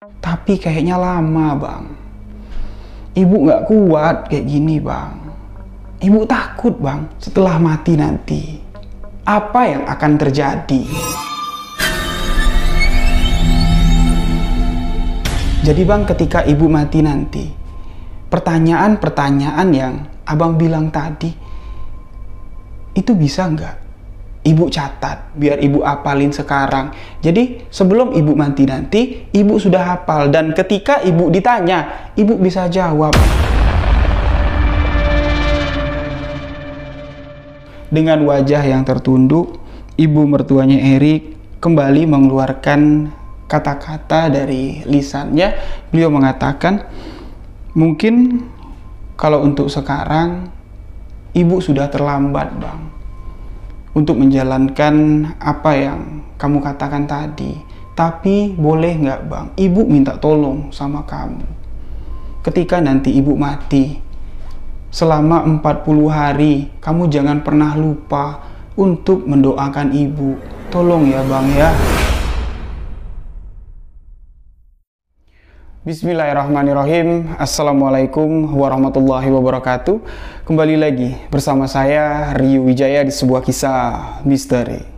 Tapi kayaknya lama, Bang. Ibu nggak kuat kayak gini, Bang. Ibu takut, Bang, setelah mati nanti. Apa yang akan terjadi? Jadi, Bang, ketika ibu mati nanti, pertanyaan-pertanyaan yang Abang bilang tadi, itu bisa nggak ibu catat, biar ibu hafalin sekarang. Jadi sebelum ibu mati nanti, ibu sudah hafal. Dan ketika ibu ditanya, ibu bisa jawab. Dengan wajah yang tertunduk, ibu mertuanya Erik kembali mengeluarkan kata-kata dari lisannya. Beliau mengatakan, mungkin kalau untuk sekarang, ibu sudah terlambat, Bang, untuk menjalankan apa yang kamu katakan tadi. Tapi boleh nggak, Bang, ibu minta tolong sama kamu. Ketika nanti ibu mati, selama 40 hari, kamu jangan pernah lupa untuk mendoakan ibu. Tolong ya, Bang, ya. Bismillahirrahmanirrahim. Assalamualaikum warahmatullahi wabarakatuh. Kembali lagi bersama saya Rio Wijaya di sebuah kisah misteri.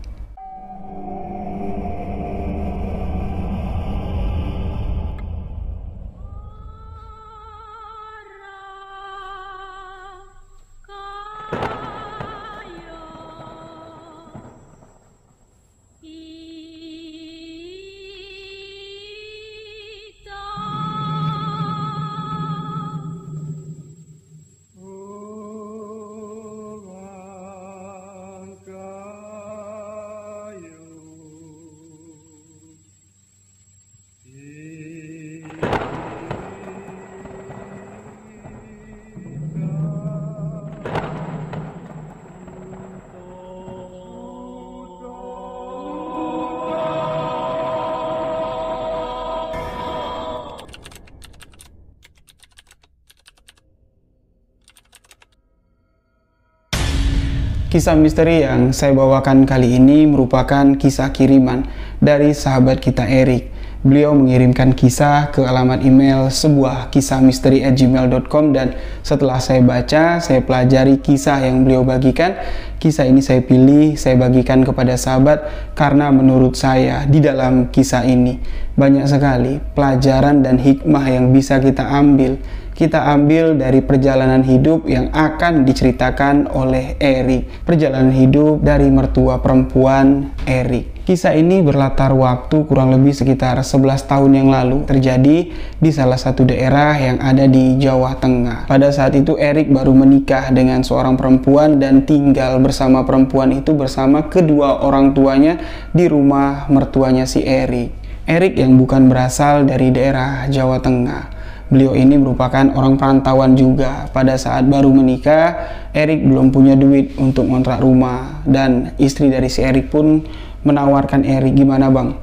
Kisah misteri yang saya bawakan kali ini merupakan kisah kiriman dari sahabat kita Erik. Beliau mengirimkan kisah ke alamat email sebuah kisah misteri@gmail.com, dan setelah saya baca, saya pelajari kisah yang beliau bagikan. Kisah ini saya pilih, saya bagikan kepada sahabat karena menurut saya di dalam kisah ini banyak sekali pelajaran dan hikmah yang bisa kita ambil. Kita ambil dari perjalanan hidup yang akan diceritakan oleh Erik. Perjalanan hidup dari mertua perempuan Erik. Kisah ini berlatar waktu kurang lebih sekitar 11 tahun yang lalu. Terjadi di salah satu daerah yang ada di Jawa Tengah. Pada saat itu Erik baru menikah dengan seorang perempuan dan tinggal bersama perempuan itu bersama kedua orang tuanya di rumah mertuanya si Erik. Erik yang bukan berasal dari daerah Jawa Tengah. Beliau ini merupakan orang perantauan juga. Pada saat baru menikah, Erik belum punya duit untuk ngontrak rumah. Dan istri dari si Erik pun menawarkan Erik, gimana, Bang?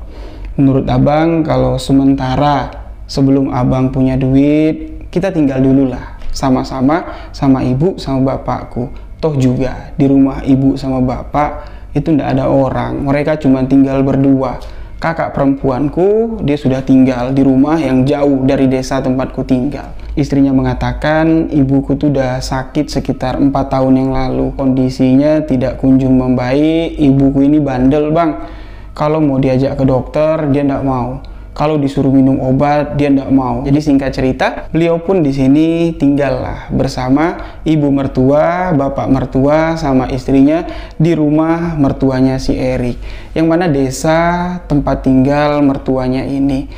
Menurut Abang, kalau sementara sebelum Abang punya duit, kita tinggal dulu lah. Sama-sama sama ibu sama bapakku. Toh juga di rumah ibu sama bapak itu ndak ada orang. Mereka cuma tinggal berdua. Kakak perempuanku, dia sudah tinggal di rumah yang jauh dari desa tempatku tinggal. Istrinya mengatakan ibuku tuh udah sakit sekitar 4 tahun yang lalu. Kondisinya tidak kunjung membaik. Ibuku ini bandel, Bang. Kalau mau diajak ke dokter, dia ndak mau. Kalau disuruh minum obat, dia ndak mau. Jadi singkat cerita, beliau pun di sini tinggallah bersama ibu mertua, bapak mertua, sama istrinya di rumah mertuanya si Erik. Yang mana desa tempat tinggal mertuanya ini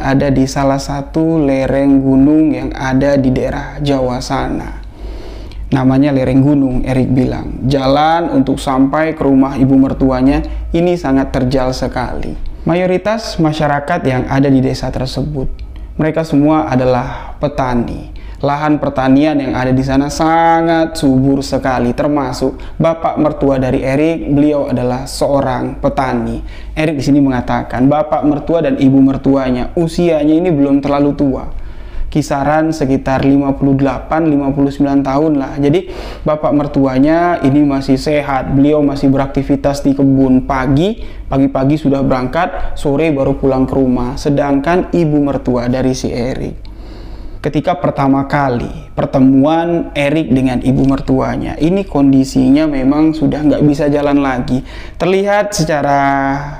ada di salah satu lereng gunung yang ada di daerah Jawa sana. Namanya lereng gunung. Erik bilang, jalan untuk sampai ke rumah ibu mertuanya ini sangat terjal sekali. Mayoritas masyarakat yang ada di desa tersebut, mereka semua adalah petani. Lahan pertanian yang ada di sana sangat subur sekali, termasuk bapak mertua dari Erik. Beliau adalah seorang petani. Erik di sini mengatakan bapak mertua dan ibu mertuanya usianya ini belum terlalu tua. kisaran sekitar 58-59 tahun lah. Jadi bapak mertuanya ini masih sehat, beliau masih beraktivitas di kebun pagi-pagi sudah berangkat, sore baru pulang ke rumah. Sedangkan ibu mertua dari si Erik, ketika pertama kali pertemuan Erik dengan ibu mertuanya, ini kondisinya memang sudah nggak bisa jalan lagi. Terlihat secara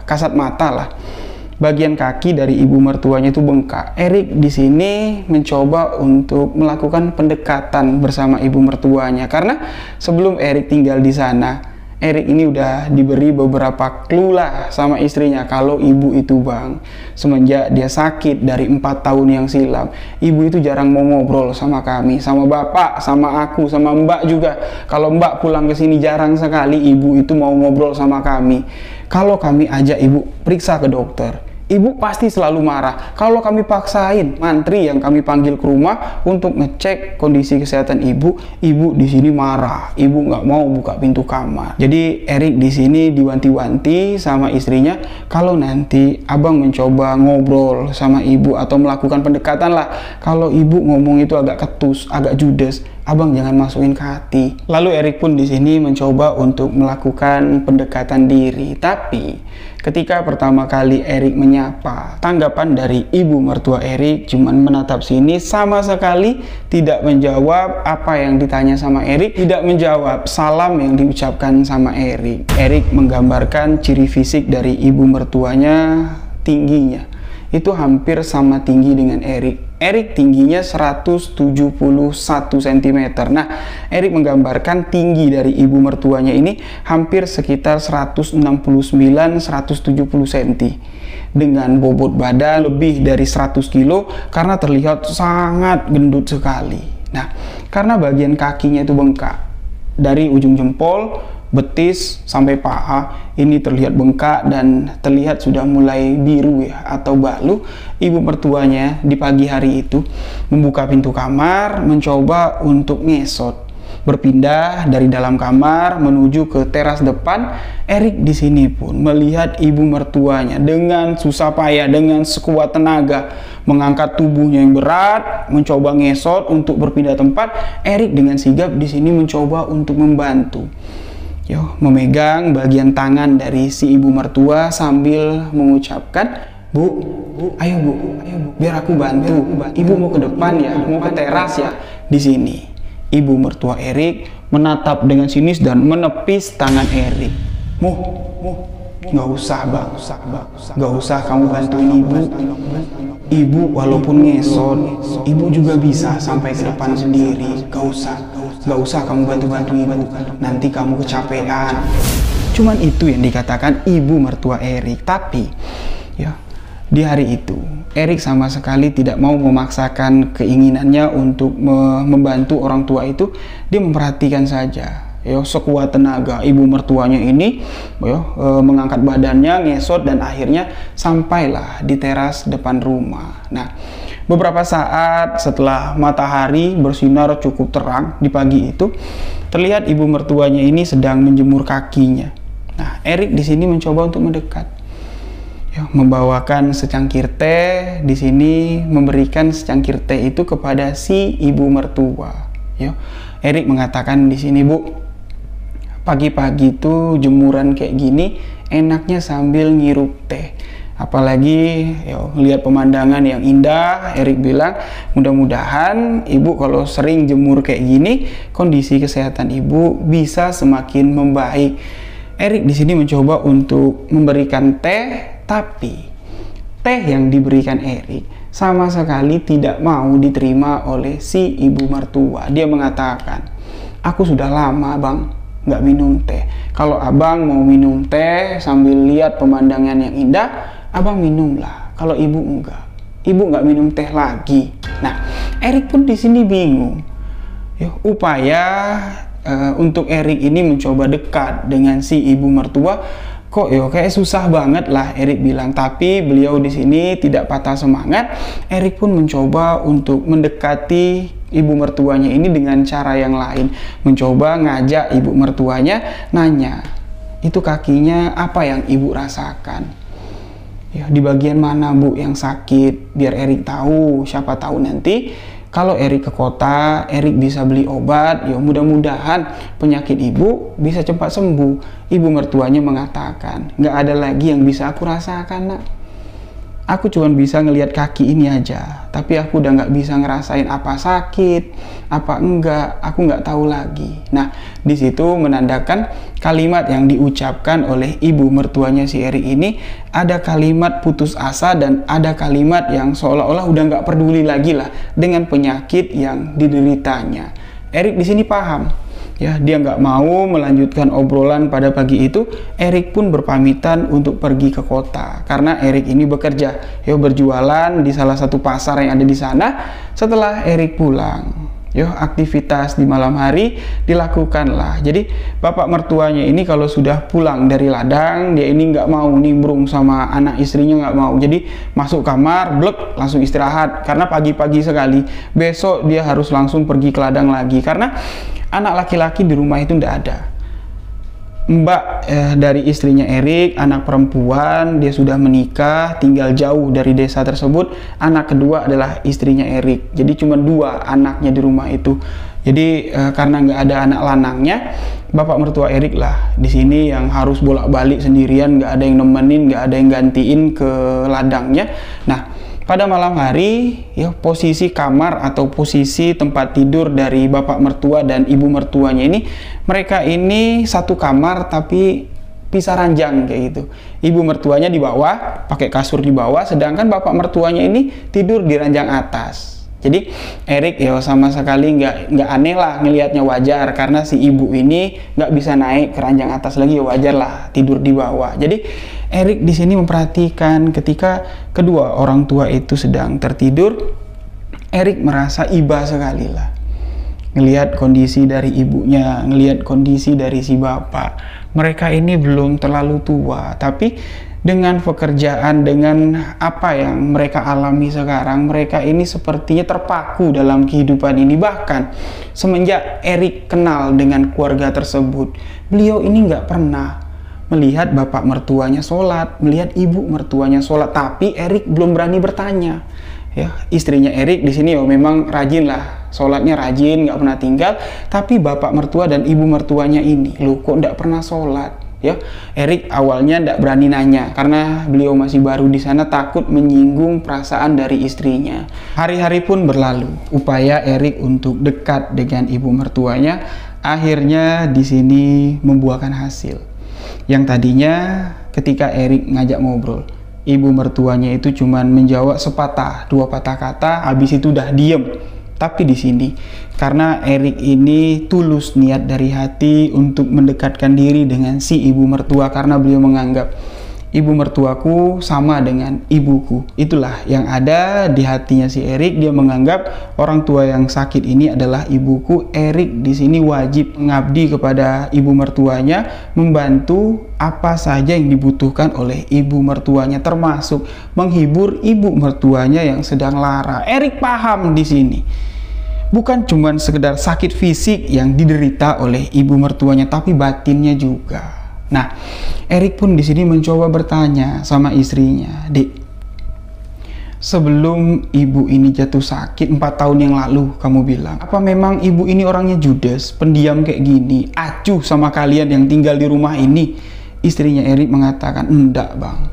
kasat mata lah, bagian kaki dari ibu mertuanya itu bengkak. Erik di sini mencoba untuk melakukan pendekatan bersama ibu mertuanya, karena sebelum Erik tinggal di sana, Erik ini udah diberi beberapa clue lah sama istrinya kalau ibu itu bang, semenjak dia sakit dari 4 tahun yang silam, ibu itu jarang mau ngobrol sama kami, sama bapak, sama aku, sama mbak juga. Kalau mbak pulang ke sini jarang sekali ibu itu mau ngobrol sama kami. Kalau kami ajak ibu periksa ke dokter, ibu pasti selalu marah. Kalau kami paksain mantri yang kami panggil ke rumah untuk ngecek kondisi kesehatan ibu di sini marah. Ibu nggak mau buka pintu kamar. Jadi Erik di sini diwanti-wanti sama istrinya, kalau nanti abang mencoba ngobrol sama ibu atau melakukan pendekatan lah, kalau ibu ngomong itu agak ketus, agak judes, abang jangan masukin ke hati. Lalu Erik pun di sini mencoba untuk melakukan pendekatan diri. Tapi ketika pertama kali Erik menyapa, tanggapan dari ibu mertua Erik cuman menatap sini, sama sekali tidak menjawab apa yang ditanya sama Erik, tidak menjawab salam yang diucapkan sama Erik. Erik menggambarkan ciri fisik dari ibu mertuanya, tingginya itu hampir sama tinggi dengan Erik. Erik tingginya 171 cm. Nah, Erik menggambarkan tinggi dari ibu mertuanya ini hampir sekitar 169-170 cm. Dengan bobot badan lebih dari 100 kg karena terlihat sangat gendut sekali. Nah, karena bagian kakinya itu bengkak, dari ujung jempol, betis sampai paha ini terlihat bengkak dan terlihat sudah mulai biru ya atau balu. Ibu mertuanya di pagi hari itu membuka pintu kamar, mencoba untuk ngesot, berpindah dari dalam kamar menuju ke teras depan. Erik di sini pun melihat ibu mertuanya dengan susah payah, dengan sekuat tenaga mengangkat tubuhnya yang berat, mencoba ngesot untuk berpindah tempat. Erik dengan sigap di sini mencoba untuk membantu, memegang bagian tangan dari si ibu mertua sambil mengucapkan, Bu, ayo bu, biar aku bantu. Ibu mau ke depan ya, mau ke teras ya. Di sini, ibu mertua Erik menatap dengan sinis dan menepis tangan Erik. Nggak usah bang, nggak usah kamu bantuin ibu. Ibu walaupun ngesot, ibu juga bisa sampai ke depan sendiri. Gak usah kamu bantu-bantu ibu, nanti kamu kecapean. Cuman itu yang dikatakan ibu mertua Erik. Tapi di hari itu Erik sama sekali tidak mau memaksakan keinginannya untuk membantu orang tua itu. Dia memperhatikan saja sekuat tenaga ibu mertuanya ini mengangkat badannya, ngesot, dan akhirnya sampailah di teras depan rumah. Nah, beberapa saat setelah matahari bersinar cukup terang di pagi itu, terlihat ibu mertuanya ini sedang menjemur kakinya. Nah, Erik di sini mencoba untuk mendekat, membawakan secangkir teh. Di sini memberikan secangkir teh itu kepada si ibu mertua. Erik mengatakan di sini, Bu, pagi-pagi itu jemuran kayak gini enaknya sambil ngirup teh, apalagi lihat pemandangan yang indah. Erik bilang, mudah-mudahan ibu kalau sering jemur kayak gini, kondisi kesehatan ibu bisa semakin membaik. Erik di sini mencoba untuk memberikan teh, tapi teh yang diberikan Erik sama sekali tidak mau diterima oleh si ibu mertua. Dia mengatakan, aku sudah lama bang nggak minum teh. Kalau abang mau minum teh sambil lihat pemandangan yang indah, abang minumlah. Kalau ibu enggak, ibu nggak minum teh lagi. Nah, Erik pun di sini bingung. Upaya untuk Erik ini mencoba dekat dengan si ibu mertua, kok kayak susah banget lah, Erik bilang. Tapi beliau di sini tidak patah semangat. Erik pun mencoba untuk mendekati ibu mertuanya ini dengan cara yang lain, mencoba ngajak ibu mertuanya nanya, itu kakinya apa yang ibu rasakan? Ya, di bagian mana Bu yang sakit? Biar Erik tahu, siapa tahu nanti kalau Erik ke kota, Erik bisa beli obat. Ya mudah-mudahan penyakit ibu bisa cepat sembuh. Ibu mertuanya mengatakan, nggak ada lagi yang bisa aku rasakan nak. Aku cuma bisa ngelihat kaki ini aja, tapi aku udah nggak bisa ngerasain apa sakit, apa enggak, aku nggak tahu lagi. Nah, di situ menandakan kalimat yang diucapkan oleh ibu mertuanya si Erik ini ada kalimat putus asa dan ada kalimat yang seolah-olah udah nggak peduli lagi lah dengan penyakit yang dideritanya. Erik di sini paham. Ya, dia nggak mau melanjutkan obrolan pada pagi itu. Erik pun berpamitan untuk pergi ke kota karena Erik ini bekerja, berjualan di salah satu pasar yang ada di sana. Setelah Erik pulang, aktivitas di malam hari dilakukanlah. Jadi bapak mertuanya ini kalau sudah pulang dari ladang, dia ini nggak mau nimbrung sama anak istrinya, nggak mau. Jadi masuk kamar, blek, langsung istirahat karena pagi-pagi sekali. Besok dia harus langsung pergi ke ladang lagi karena anak laki-laki di rumah itu ndak ada. Mbak dari istrinya Erik, anak perempuan, dia sudah menikah, tinggal jauh dari desa tersebut. Anak kedua adalah istrinya Erik. Jadi cuma 2 anaknya di rumah itu. Jadi karena nggak ada anak lanangnya, bapak mertua Erik lah di sini yang harus bolak-balik sendirian, nggak ada yang nemenin, nggak ada yang gantiin ke ladangnya. Nah, pada malam hari, posisi kamar atau posisi tempat tidur dari bapak mertua dan ibu mertuanya ini, mereka ini satu kamar tapi pisah ranjang kayak gitu. Ibu mertuanya di bawah, pakai kasur di bawah, sedangkan bapak mertuanya ini tidur di ranjang atas. Jadi Erik sama sekali nggak aneh lah ngelihatnya, wajar karena si ibu ini nggak bisa naik ke ranjang atas lagi, wajar lah tidur di bawah. Jadi Erik di sini memperhatikan ketika kedua orang tua itu sedang tertidur, Erik merasa iba sekali lah ngelihat kondisi dari ibunya, ngelihat kondisi dari si bapak. Mereka ini belum terlalu tua, tapi dengan pekerjaan, dengan apa yang mereka alami sekarang, mereka ini sepertinya terpaku dalam kehidupan ini. Bahkan semenjak Erik kenal dengan keluarga tersebut, beliau ini nggak pernah melihat bapak mertuanya sholat, melihat ibu mertuanya sholat, tapi Erik belum berani bertanya. Istrinya Erik di sini memang rajin lah, sholatnya rajin, nggak pernah tinggal, tapi bapak mertua dan ibu mertuanya ini, loh kok nggak pernah sholat? Erik awalnya tidak berani nanya karena beliau masih baru di sana, takut menyinggung perasaan dari istrinya. Hari-hari pun berlalu, upaya Erik untuk dekat dengan ibu mertuanya akhirnya di sini membuahkan hasil. Yang tadinya ketika Erik ngajak ngobrol, ibu mertuanya itu cuman menjawab sepatah 2 patah kata, habis itu udah diem. Tapi di sini karena Erik ini tulus niat dari hati untuk mendekatkan diri dengan si ibu mertua, karena beliau menganggap ibu mertuaku sama dengan ibuku. Itulah yang ada di hatinya si Erik. Dia menganggap orang tua yang sakit ini adalah ibuku. Erik di sini wajib mengabdi kepada ibu mertuanya, membantu apa saja yang dibutuhkan oleh ibu mertuanya, termasuk menghibur ibu mertuanya yang sedang lara. Erik paham di sini, bukan cuma sekedar sakit fisik yang diderita oleh ibu mertuanya, tapi batinnya juga. Nah, Erik pun di sini mencoba bertanya sama istrinya, "Dek, sebelum ibu ini jatuh sakit 4 tahun yang lalu, kamu bilang, apa memang ibu ini orangnya judes, pendiam kayak gini, acuh sama kalian yang tinggal di rumah ini?" Istrinya Erik mengatakan, "Enggak bang,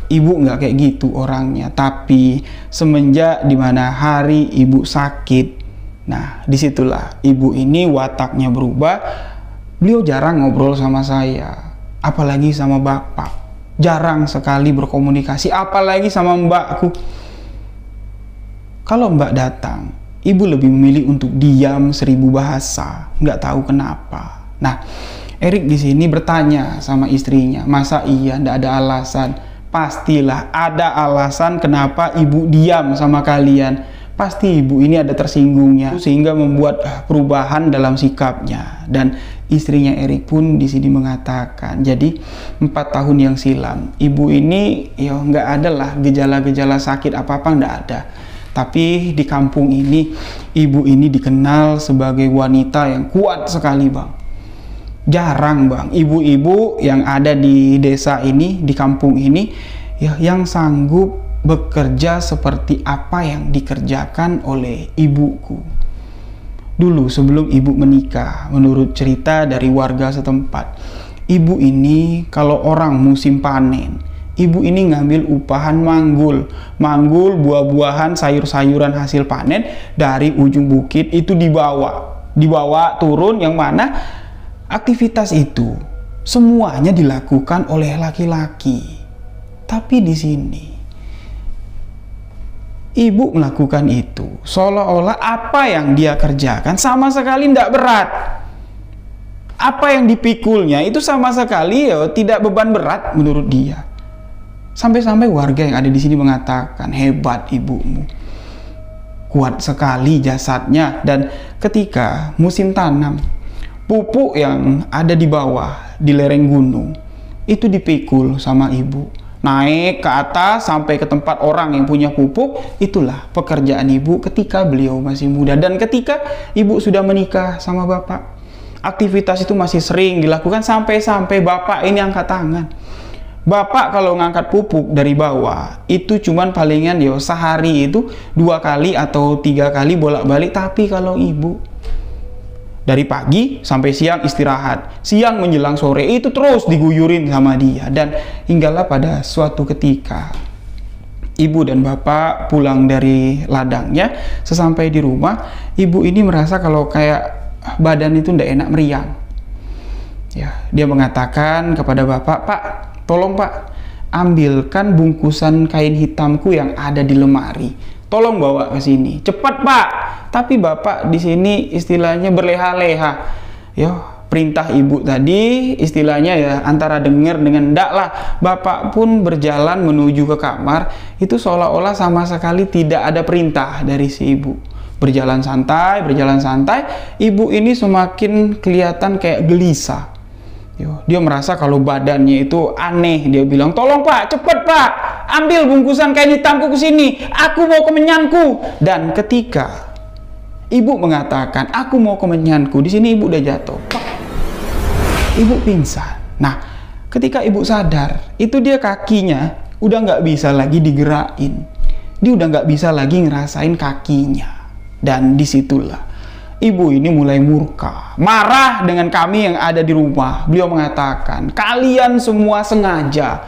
ibu nggak kayak gitu orangnya, tapi semenjak dimana hari ibu sakit, nah disitulah ibu ini wataknya berubah. Beliau jarang ngobrol sama saya, apalagi sama bapak, jarang sekali berkomunikasi, apalagi sama mbakku. Kalau mbak datang, ibu lebih memilih untuk diam 1000 bahasa, nggak tahu kenapa." Nah, Erik di sini bertanya sama istrinya, "Masa iya nggak ada alasan?" Pastilah ada alasan kenapa ibu diam sama kalian. Pasti ibu ini ada tersinggungnya sehingga membuat perubahan dalam sikapnya. Dan istrinya Erik pun di sini mengatakan, jadi 4 tahun yang silam ibu ini nggak ada lah gejala-gejala sakit apa-apa, nggak ada. Tapi di kampung ini ibu ini dikenal sebagai wanita yang kuat sekali bang. Jarang bang ibu-ibu yang ada di desa ini, di kampung ini ya, yang sanggup bekerja seperti apa yang dikerjakan oleh ibuku. Dulu sebelum ibu menikah, menurut cerita dari warga setempat, ibu ini kalau orang musim panen, ibu ini ngambil upahan manggul buah-buahan, sayur-sayuran hasil panen dari ujung bukit itu dibawa turun, yang mana aktivitas itu semuanya dilakukan oleh laki-laki. Tapi di sini ibu melakukan itu seolah-olah apa yang dia kerjakan sama sekali tidak berat. Apa yang dipikulnya itu sama sekali tidak beban berat menurut dia. Sampai-sampai warga yang ada di sini mengatakan, hebat ibumu, kuat sekali jasadnya. Dan ketika musim tanam, pupuk yang ada di bawah di lereng gunung itu dipikul sama ibu, naik ke atas sampai ke tempat orang yang punya pupuk. Itulah pekerjaan ibu ketika beliau masih muda. Dan ketika ibu sudah menikah sama bapak, aktivitas itu masih sering dilakukan sampai bapak ini angkat tangan. Bapak kalau ngangkat pupuk dari bawah itu cuman palingan sehari itu 2 kali atau 3 kali bolak-balik. Tapi kalau ibu dari pagi sampai siang istirahat, siang menjelang sore itu terus diguyurin sama dia. Dan hinggalah pada suatu ketika ibu dan bapak pulang dari ladangnya, sesampai di rumah ibu ini merasa kalau kayak badan itu ndak enak, meriang. Ya, dia mengatakan kepada bapak, "Pak, tolong Pak, ambilkan bungkusan kain hitamku yang ada di lemari. Tolong bawa ke sini. Cepat Pak." Tapi bapak di sini istilahnya berleha-leha. Ya, perintah ibu tadi istilahnya antara dengar dengan ndak lah. Bapak pun berjalan menuju ke kamar, itu seolah-olah sama sekali tidak ada perintah dari si ibu. Berjalan santai, ibu ini semakin kelihatan kayak gelisah. Dia merasa kalau badannya itu aneh. Dia bilang, "Tolong Pak, cepet Pak, ambil bungkusan kain hitamku ke sini. Aku mau kemenyanku." Dan ketika ibu mengatakan, "Aku mau kemenyanku," di sini ibu udah jatuh. Ibu pingsan. Nah, ketika ibu sadar, itu dia kakinya udah nggak bisa lagi digerakin. Dia udah nggak bisa lagi ngerasain kakinya. Dan disitulah ibu ini mulai murka, marah dengan kami yang ada di rumah. Beliau mengatakan, "Kalian semua sengaja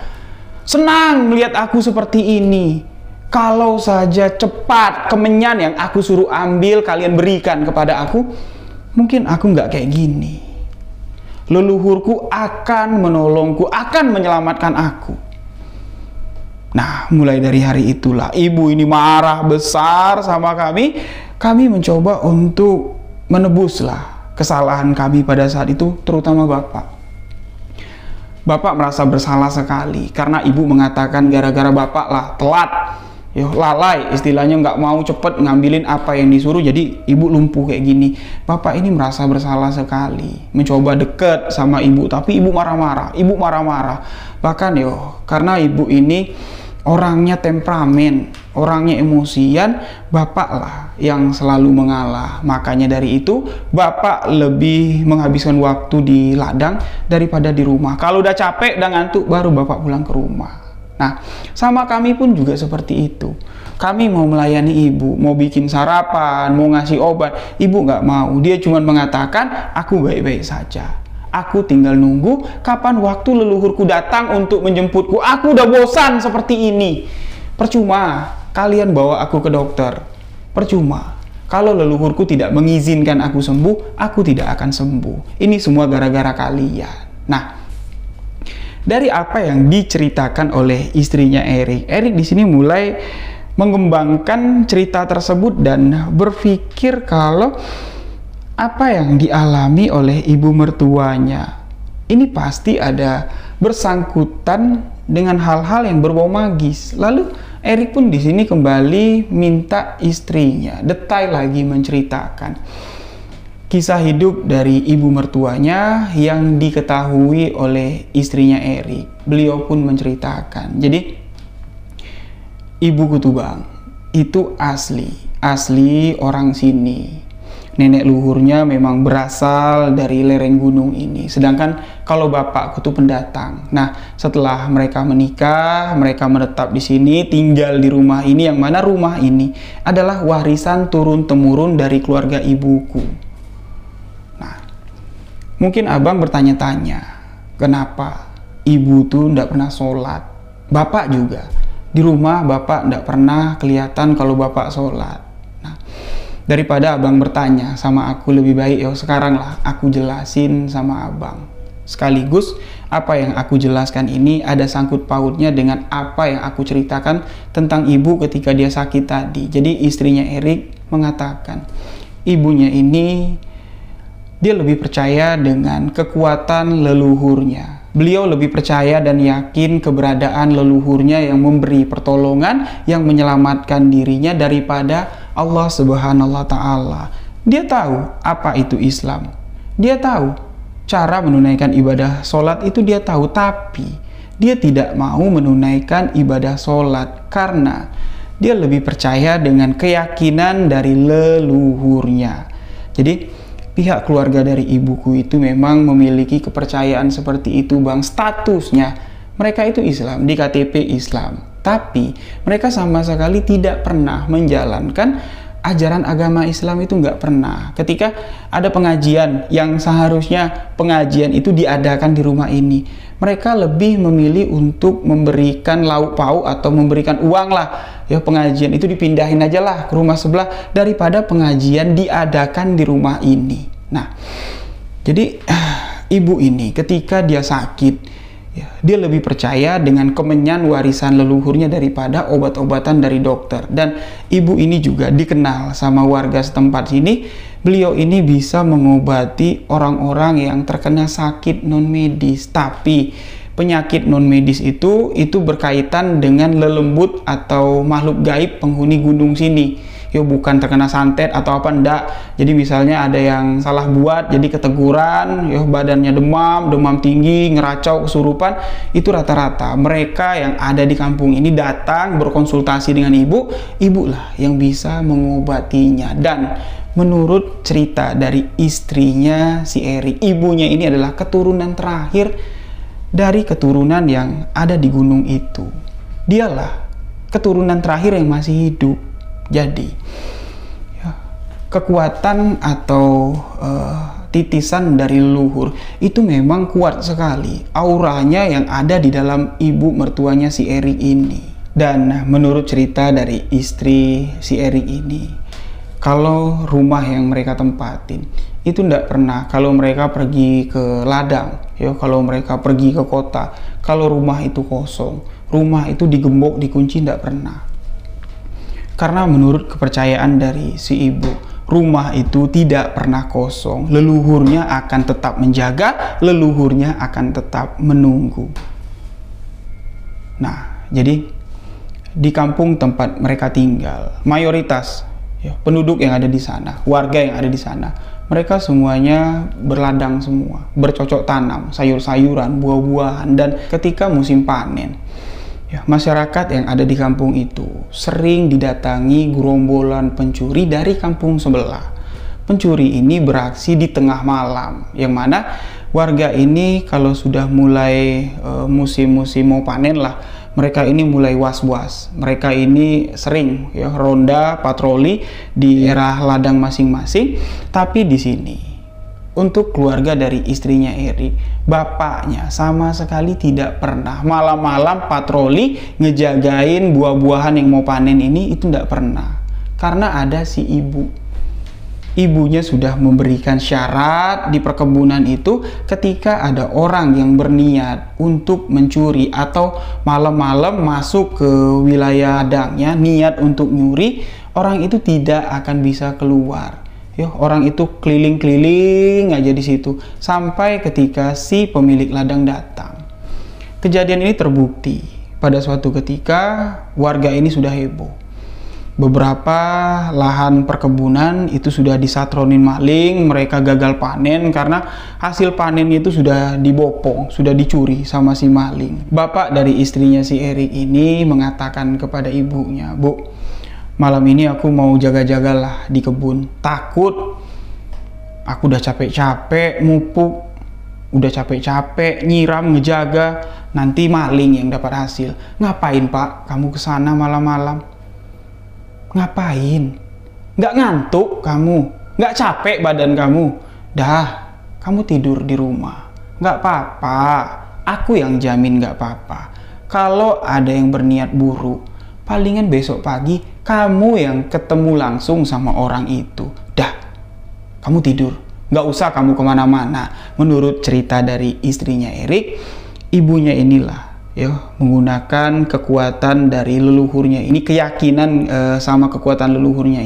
senang melihat aku seperti ini. Kalau saja cepat kemenyan yang aku suruh ambil kalian berikan kepada aku, mungkin aku nggak kayak gini. Leluhurku akan menolongku, akan menyelamatkan aku." Nah, mulai dari hari itulah ibu ini marah besar sama kami. Kami mencoba untuk menebuslah kesalahan kami pada saat itu, terutama bapak. Bapak merasa bersalah sekali karena ibu mengatakan gara-gara bapak lah telat, lalai istilahnya, nggak mau cepet ngambilin apa yang disuruh, jadi ibu lumpuh kayak gini. Bapak ini merasa bersalah sekali, mencoba deket sama ibu, tapi ibu marah-marah. Bahkan karena ibu ini orangnya temperamen, orangnya emosian, bapak lah yang selalu mengalah. Makanya dari itu bapak lebih menghabiskan waktu di ladang daripada di rumah. Kalau udah capek dan ngantuk baru bapak pulang ke rumah. Nah, sama kami pun juga seperti itu. Kami mau melayani ibu, mau bikin sarapan, mau ngasih obat, ibu nggak mau. Dia cuma mengatakan, "Aku baik-baik saja. Aku tinggal nunggu kapan waktu leluhurku datang untuk menjemputku. Aku udah bosan seperti ini. Percuma kalian bawa aku ke dokter. Percuma. Kalau leluhurku tidak mengizinkan aku sembuh, aku tidak akan sembuh. Ini semua gara-gara kalian." Nah, dari apa yang diceritakan oleh istrinya Erik di sini mulai mengembangkan cerita tersebut dan berpikir kalau apa yang dialami oleh ibu mertuanya ini pasti ada bersangkutan dengan hal-hal yang berbau magis. Lalu Erik pun di sini kembali minta istrinya detail lagi menceritakan kisah hidup dari ibu mertuanya yang diketahui oleh istrinya Erik. Beliau pun menceritakan, jadi ibu Kutubang itu asli orang sini. nenek luhurnya memang berasal dari lereng gunung ini. Sedangkan kalau bapakku tuh pendatang. Nah, setelah mereka menikah, mereka menetap di sini, tinggal di rumah ini, yang mana rumah ini adalah warisan turun-temurun dari keluarga ibuku. Nah, mungkin abang bertanya-tanya, kenapa ibu tuh nggak pernah sholat? Bapak juga. Di rumah bapak nggak pernah kelihatan kalau bapak sholat. Daripada abang bertanya sama aku, lebih baik ya sekarang lah aku jelasin sama abang. Sekaligus apa yang aku jelaskan ini ada sangkut pautnya dengan apa yang aku ceritakan tentang ibu ketika dia sakit tadi. Jadi istrinya Erik mengatakan ibunya ini dia lebih percaya dengan kekuatan leluhurnya. Beliau lebih percaya dan yakin keberadaan leluhurnya yang memberi pertolongan, yang menyelamatkan dirinya daripada Allah Subhanahu wa Ta'ala. Dia tahu apa itu Islam. Dia tahu cara menunaikan ibadah sholat itu, dia tahu, tapi dia tidak mau menunaikan ibadah sholat karena dia lebih percaya dengan keyakinan dari leluhurnya. Jadi pihak keluarga dari ibuku itu memang memiliki kepercayaan seperti itu, Bang. Statusnya mereka itu Islam, di KTP Islam, tapi mereka sama sekali tidak pernah menjalankan ajaran agama Islam, itu nggak pernah. Ketika ada pengajian yang seharusnya pengajian itu diadakan di rumah ini, mereka lebih memilih untuk memberikan lauk pauk atau memberikan uang lah, ya pengajian itu dipindahin aja lah ke rumah sebelah daripada pengajian diadakan di rumah ini. Nah, jadi ibu ini ketika dia sakit, ya, dia lebih percaya dengan kemenyan warisan leluhurnya daripada obat-obatan dari dokter. Dan ibu ini juga dikenal sama warga setempat sini, beliau ini bisa mengobati orang-orang yang terkena sakit non medis. Tapi penyakit non medis itu berkaitan dengan lelembut atau makhluk gaib penghuni gunung sini. Yo, bukan terkena santet atau apa, enggak. Jadi misalnya ada yang salah buat jadi keteguran, yo badannya demam tinggi, ngeracau, kesurupan, itu rata-rata mereka yang ada di kampung ini datang berkonsultasi dengan ibu lah yang bisa mengobatinya. Dan menurut cerita dari istrinya si Erik, ibunya ini adalah keturunan terakhir dari keturunan yang ada di gunung itu. Dialah keturunan terakhir yang masih hidup. Jadi ya, kekuatan atau titisan dari leluhur itu memang kuat sekali, auranya yang ada di dalam ibu mertuanya si Erik ini. Dan menurut cerita dari istri si Erik ini, kalau rumah yang mereka tempatin itu tidak pernah, kalau mereka pergi ke ladang, ya, kalau mereka pergi ke kota, kalau rumah itu kosong, rumah itu digembok, dikunci, tidak pernah. Karena menurut kepercayaan dari si ibu, rumah itu tidak pernah kosong. Leluhurnya akan tetap menjaga, leluhurnya akan tetap menunggu. Nah, jadi di kampung tempat mereka tinggal, mayoritas ya, penduduk yang ada di sana, warga yang ada di sana, mereka semuanya berladang semua, bercocok tanam, sayur-sayuran, buah-buahan. Dan ketika musim panen, ya, masyarakat yang ada di kampung itu sering didatangi gerombolan pencuri dari kampung sebelah. Pencuri ini beraksi di tengah malam, yang mana warga ini kalau sudah mulai musim-musim mau panen lah, mereka ini mulai was-was. Mereka ini sering ya ronda patroli di daerah ladang masing-masing. Tapi di sini untuk keluarga dari istrinya Erik, bapaknya sama sekali tidak pernah malam-malam patroli ngejagain buah-buahan yang mau panen ini, itu tidak pernah. Karena ada si ibu. Ibunya sudah memberikan syarat di perkebunan itu, ketika ada orang yang berniat untuk mencuri atau malam-malam masuk ke wilayah ladangnya niat untuk nyuri, orang itu tidak akan bisa keluar. Yo, orang itu keliling-keliling aja di situ sampai ketika si pemilik ladang datang. Kejadian ini terbukti pada suatu ketika warga ini sudah heboh. Beberapa lahan perkebunan itu sudah disatronin maling, mereka gagal panen karena hasil panen itu sudah dibopong, sudah dicuri sama si maling. Bapak dari istrinya si Erik ini mengatakan kepada ibunya, "Bu, malam ini aku mau jaga-jagalah di kebun. Takut Aku udah capek-capek mupuk, udah capek-capek nyiram, ngejaga, nanti maling yang dapat hasil. Ngapain Pak kamu kesana malam-malam? Ngapain? Nggak ngantuk kamu? Nggak capek badan kamu? Dah, kamu tidur di rumah. Nggak apa-apa, aku yang jamin nggak apa-apa. Kalau ada yang berniat buruk, palingan besok pagi kamu yang ketemu langsung sama orang itu. Dah, kamu tidur, nggak usah kamu kemana-mana. Menurut cerita dari istrinya Erik, ibunya inilah ya menggunakan kekuatan dari leluhurnya ini, keyakinan sama kekuatan leluhurnya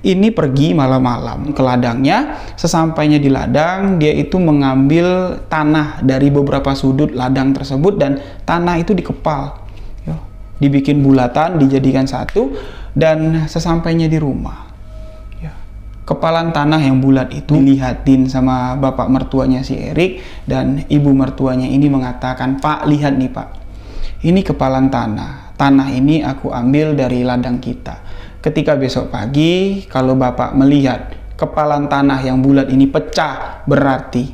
ini pergi malam-malam ke ladangnya. Sesampainya di ladang, dia itu mengambil tanah dari beberapa sudut ladang tersebut dan tanah itu dikepal ya, dibikin bulatan, dijadikan satu, dan sesampainya di rumah, kepalan tanah yang bulat itu dilihatin sama bapak mertuanya si Erik, dan ibu mertuanya ini mengatakan, Pak, lihat nih Pak, ini kepalan tanah. Tanah ini aku ambil dari ladang kita. Ketika besok pagi kalau bapak melihat kepalan tanah yang bulat ini pecah, berarti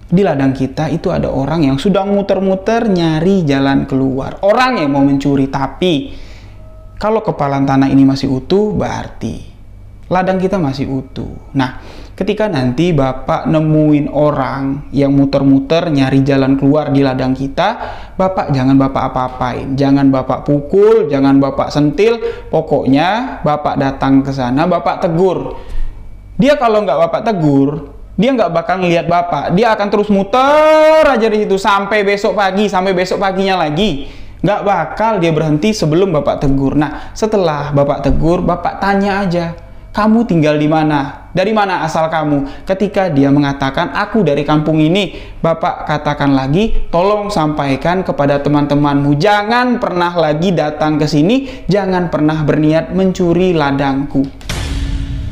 di ladang kita itu ada orang yang sudah muter-muter nyari jalan keluar. Orang yang mau mencuri, tapi kalau kepalan tanah ini masih utuh, berarti ladang kita masih utuh. Nah, ketika nanti bapak nemuin orang yang muter-muter nyari jalan keluar di ladang kita, bapak jangan bapak apa-apain, jangan bapak pukul, jangan bapak sentil, pokoknya bapak datang ke sana, bapak tegur. Dia kalau nggak bapak tegur, dia nggak bakal ngelihat bapak, dia akan terus muter aja di situ sampai besok pagi, sampai besok paginya lagi. Nggak bakal dia berhenti sebelum bapak tegur. Nah, setelah bapak tegur, bapak tanya aja, kamu tinggal di mana? Dari mana asal kamu? Ketika dia mengatakan, aku dari kampung ini, bapak katakan lagi, tolong sampaikan kepada teman-temanmu, jangan pernah lagi datang ke sini, jangan pernah berniat mencuri ladangku.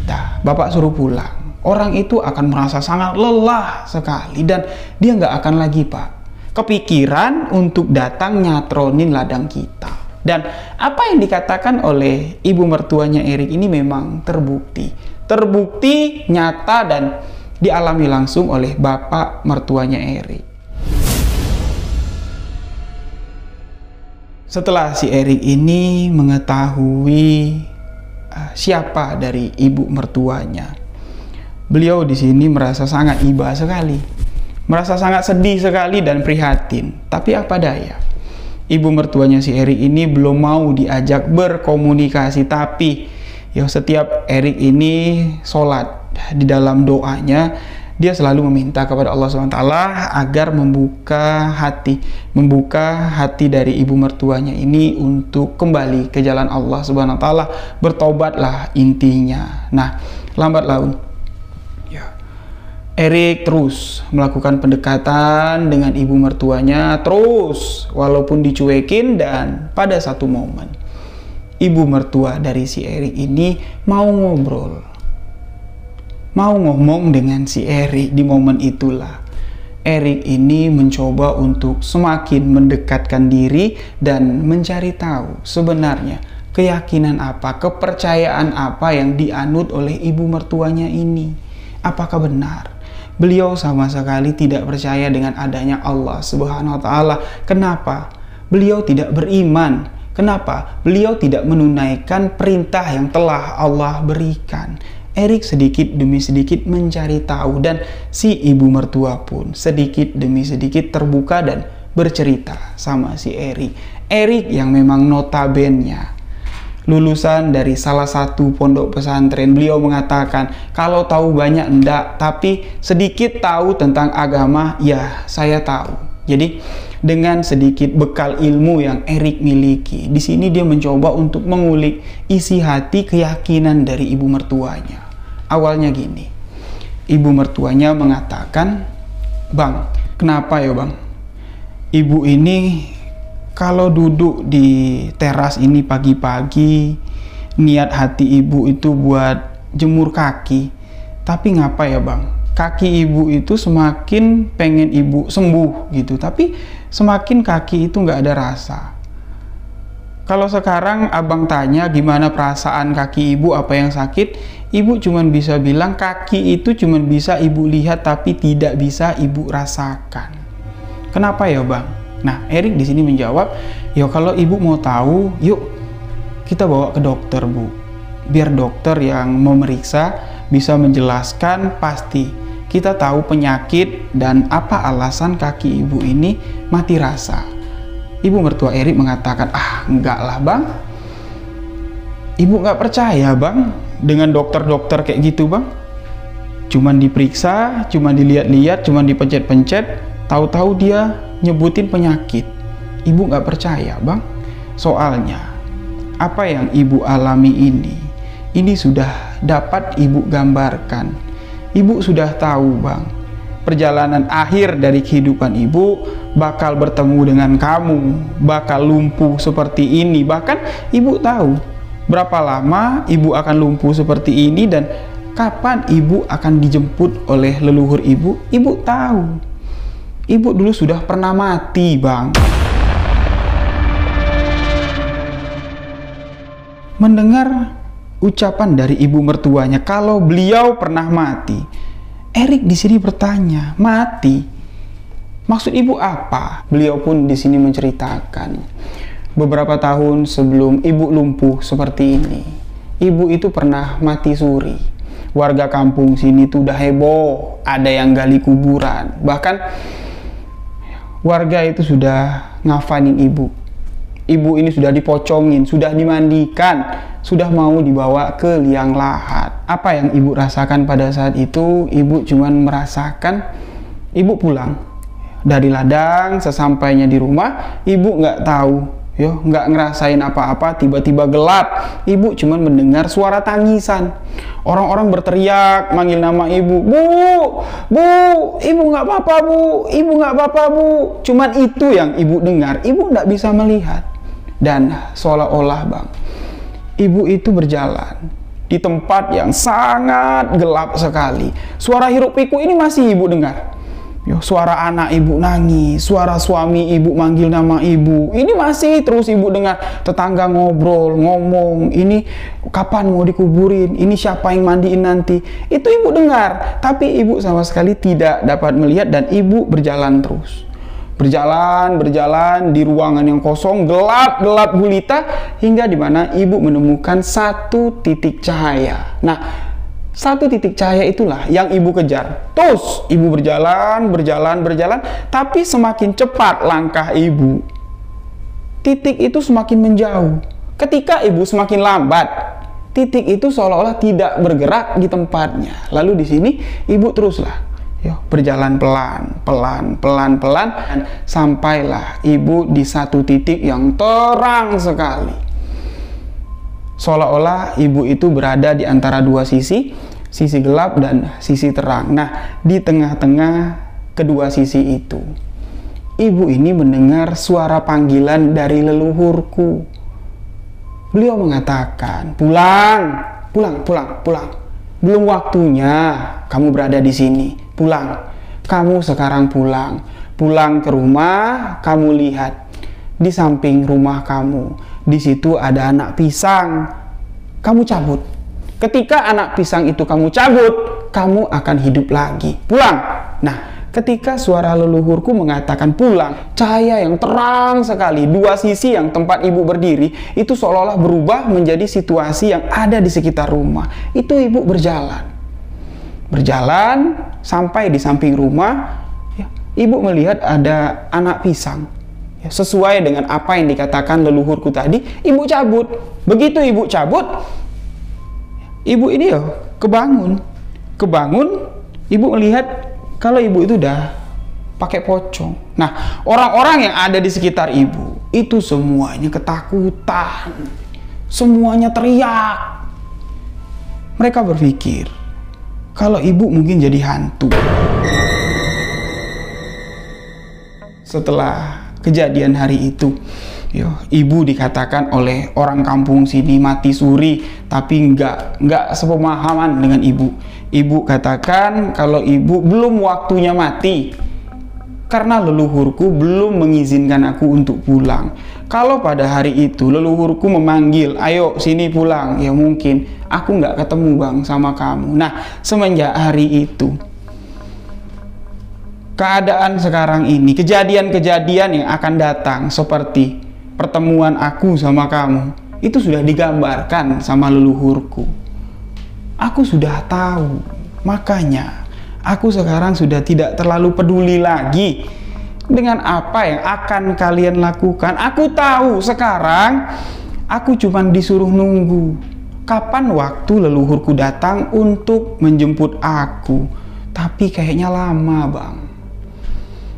Nah, bapak suruh pulang. Orang itu akan merasa sangat lelah sekali, dan dia nggak akan lagi, Pak, kepikiran untuk datang nyatronin ladang kita. Dan apa yang dikatakan oleh ibu mertuanya Erik ini memang terbukti nyata dan dialami langsung oleh bapak mertuanya Erik. Setelah si Erik ini mengetahui siapa dari ibu mertuanya, beliau di sini merasa sangat iba sekali, merasa sangat sedih sekali dan prihatin. Tapi apa daya, ibu mertuanya si Erik ini belum mau diajak berkomunikasi. Tapi ya, setiap Erik ini sholat, di dalam doanya dia selalu meminta kepada Allah SWT agar membuka hati dari ibu mertuanya ini untuk kembali ke jalan Allah SWT, bertobatlah intinya. Nah, lambat laun Erik terus melakukan pendekatan dengan ibu mertuanya, terus walaupun dicuekin, dan pada satu momen ibu mertua dari si Erik ini mau ngobrol, mau ngomong dengan si Erik. Di momen itulah Erik ini mencoba untuk semakin mendekatkan diri dan mencari tahu sebenarnya keyakinan apa, kepercayaan apa yang dianut oleh ibu mertuanya ini. Apakah benar beliau sama sekali tidak percaya dengan adanya Allah Subhanahu wa Ta'ala? Kenapa beliau tidak beriman? Kenapa beliau tidak menunaikan perintah yang telah Allah berikan? Erik sedikit demi sedikit mencari tahu, dan si ibu mertua pun sedikit demi sedikit terbuka dan bercerita sama si Erik. Erik yang memang notabene lulusan dari salah satu pondok pesantren, beliau mengatakan, kalau tahu banyak enggak, tapi sedikit tahu tentang agama, ya saya tahu. Jadi dengan sedikit bekal ilmu yang Erik miliki, di sini dia mencoba untuk mengulik isi hati keyakinan dari ibu mertuanya. Awalnya gini, ibu mertuanya mengatakan, Bang, kenapa ya Bang? Ibu ini kalau duduk di teras ini pagi-pagi, niat hati ibu itu buat jemur kaki. Tapi ngapa ya Bang? Kaki ibu itu semakin pengen ibu sembuh gitu, tapi semakin kaki itu nggak ada rasa. Kalau sekarang abang tanya gimana perasaan kaki ibu, apa yang sakit, Ibu cuman bisa bilang kaki itu cuman bisa ibu lihat tapi tidak bisa ibu rasakan. Kenapa ya bang? Nah Erik di sini menjawab, ya kalau ibu mau tahu, yuk kita bawa ke dokter bu. Biar dokter yang memeriksa bisa menjelaskan pasti. Kita tahu penyakit dan apa alasan kaki ibu ini mati rasa. Ibu mertua Erik mengatakan, enggak lah bang. Ibu nggak percaya bang dengan dokter-dokter kayak gitu bang. Cuman diperiksa, cuman dilihat-lihat, cuman dipencet-pencet, tahu-tahu dia nyebutin penyakit. Ibu nggak percaya bang. Soalnya apa yang ibu alami ini sudah dapat ibu gambarkan. Ibu sudah tahu bang, perjalanan akhir dari kehidupan ibu bakal bertemu dengan kamu, bakal lumpuh seperti ini. Bahkan ibu tahu berapa lama ibu akan lumpuh seperti ini dan kapan ibu akan dijemput oleh leluhur ibu. Ibu tahu. Ibu dulu sudah pernah mati, bang. Mendengar ucapan dari ibu mertuanya kalau beliau pernah mati, Erik di sini bertanya, mati? Maksud ibu apa? Beliau pun di sini menceritakan. Beberapa tahun sebelum ibu lumpuh seperti ini, ibu itu pernah mati suri. Warga kampung sini tuh udah heboh, ada yang gali kuburan. Bahkan warga itu sudah ngafanin ibu. Ibu ini sudah dipocongin, sudah dimandikan, sudah mau dibawa ke liang lahat. Apa yang ibu rasakan pada saat itu? Ibu cuman merasakan ibu pulang dari ladang. Sesampainya di rumah, ibu nggak tahu, nggak ngerasain apa-apa, tiba-tiba gelap. Ibu cuman mendengar suara tangisan. Orang-orang berteriak manggil nama ibu. Bu, ibu nggak apa-apa bu, ibu nggak apa-apa bu. Cuman itu yang ibu dengar. Ibu nggak bisa melihat. Dan seolah-olah bang, ibu itu berjalan di tempat yang sangat gelap sekali. Suara hiruk pikuk ini masih ibu dengar. Suara anak ibu nangis, suara suami ibu manggil nama ibu, ini masih terus ibu dengar. Tetangga ngobrol, ngomong, ini kapan mau dikuburin, ini siapa yang mandiin nanti, itu ibu dengar. Tapi ibu sama sekali tidak dapat melihat dan ibu berjalan terus. Berjalan di ruangan yang kosong, gelap gulita, hingga dimana ibu menemukan satu titik cahaya. Nah, satu titik cahaya itulah yang ibu kejar. Terus ibu berjalan, tapi semakin cepat langkah ibu, titik itu semakin menjauh. Ketika ibu semakin lambat, titik itu seolah-olah tidak bergerak di tempatnya. Lalu di sini ibu teruslah berjalan pelan, dan sampailah ibu di satu titik yang terang sekali. Seolah-olah ibu itu berada di antara dua sisi gelap dan sisi terang. Nah, di tengah-tengah kedua sisi itu, ibu ini mendengar suara panggilan dari leluhurku. Beliau mengatakan, pulang. Belum waktunya kamu berada di sini. Pulang. Kamu sekarang pulang. Pulang ke rumah, kamu lihat di samping rumah kamu, di situ ada anak pisang. Kamu cabut. Ketika anak pisang itu kamu cabut, kamu akan hidup lagi. Pulang. Nah, ketika suara leluhurku mengatakan pulang, cahaya yang terang sekali, dua sisi yang tempat ibu berdiri, itu seolah-olah berubah menjadi situasi yang ada di sekitar rumah. Itu ibu berjalan sampai di samping rumah, ibu melihat ada anak pisang. Sesuai dengan apa yang dikatakan leluhurku tadi, ibu cabut. Begitu ibu cabut, ibu ini kebangun, ibu melihat kalau ibu itu udah pakai pocong. Nah, orang-orang yang ada di sekitar ibu itu semuanya ketakutan, semuanya teriak. Mereka berpikir kalau ibu mungkin jadi hantu. Setelah kejadian hari itu, ibu dikatakan oleh orang kampung sini mati suri, tapi nggak sepemahaman dengan ibu. Ibu katakan kalau ibu belum waktunya mati karena leluhurku belum mengizinkan aku untuk pulang. Kalau pada hari itu leluhurku memanggil, ayo sini pulang, ya mungkin aku nggak ketemu Bang sama kamu. Nah, semenjak hari itu, keadaan sekarang ini, kejadian-kejadian yang akan datang seperti pertemuan aku sama kamu, itu sudah digambarkan sama leluhurku. Aku sudah tahu, makanya aku sekarang sudah tidak terlalu peduli lagi dengan apa yang akan kalian lakukan. Aku tahu sekarang aku cuma disuruh nunggu kapan waktu leluhurku datang untuk menjemput aku. Tapi kayaknya lama Bang.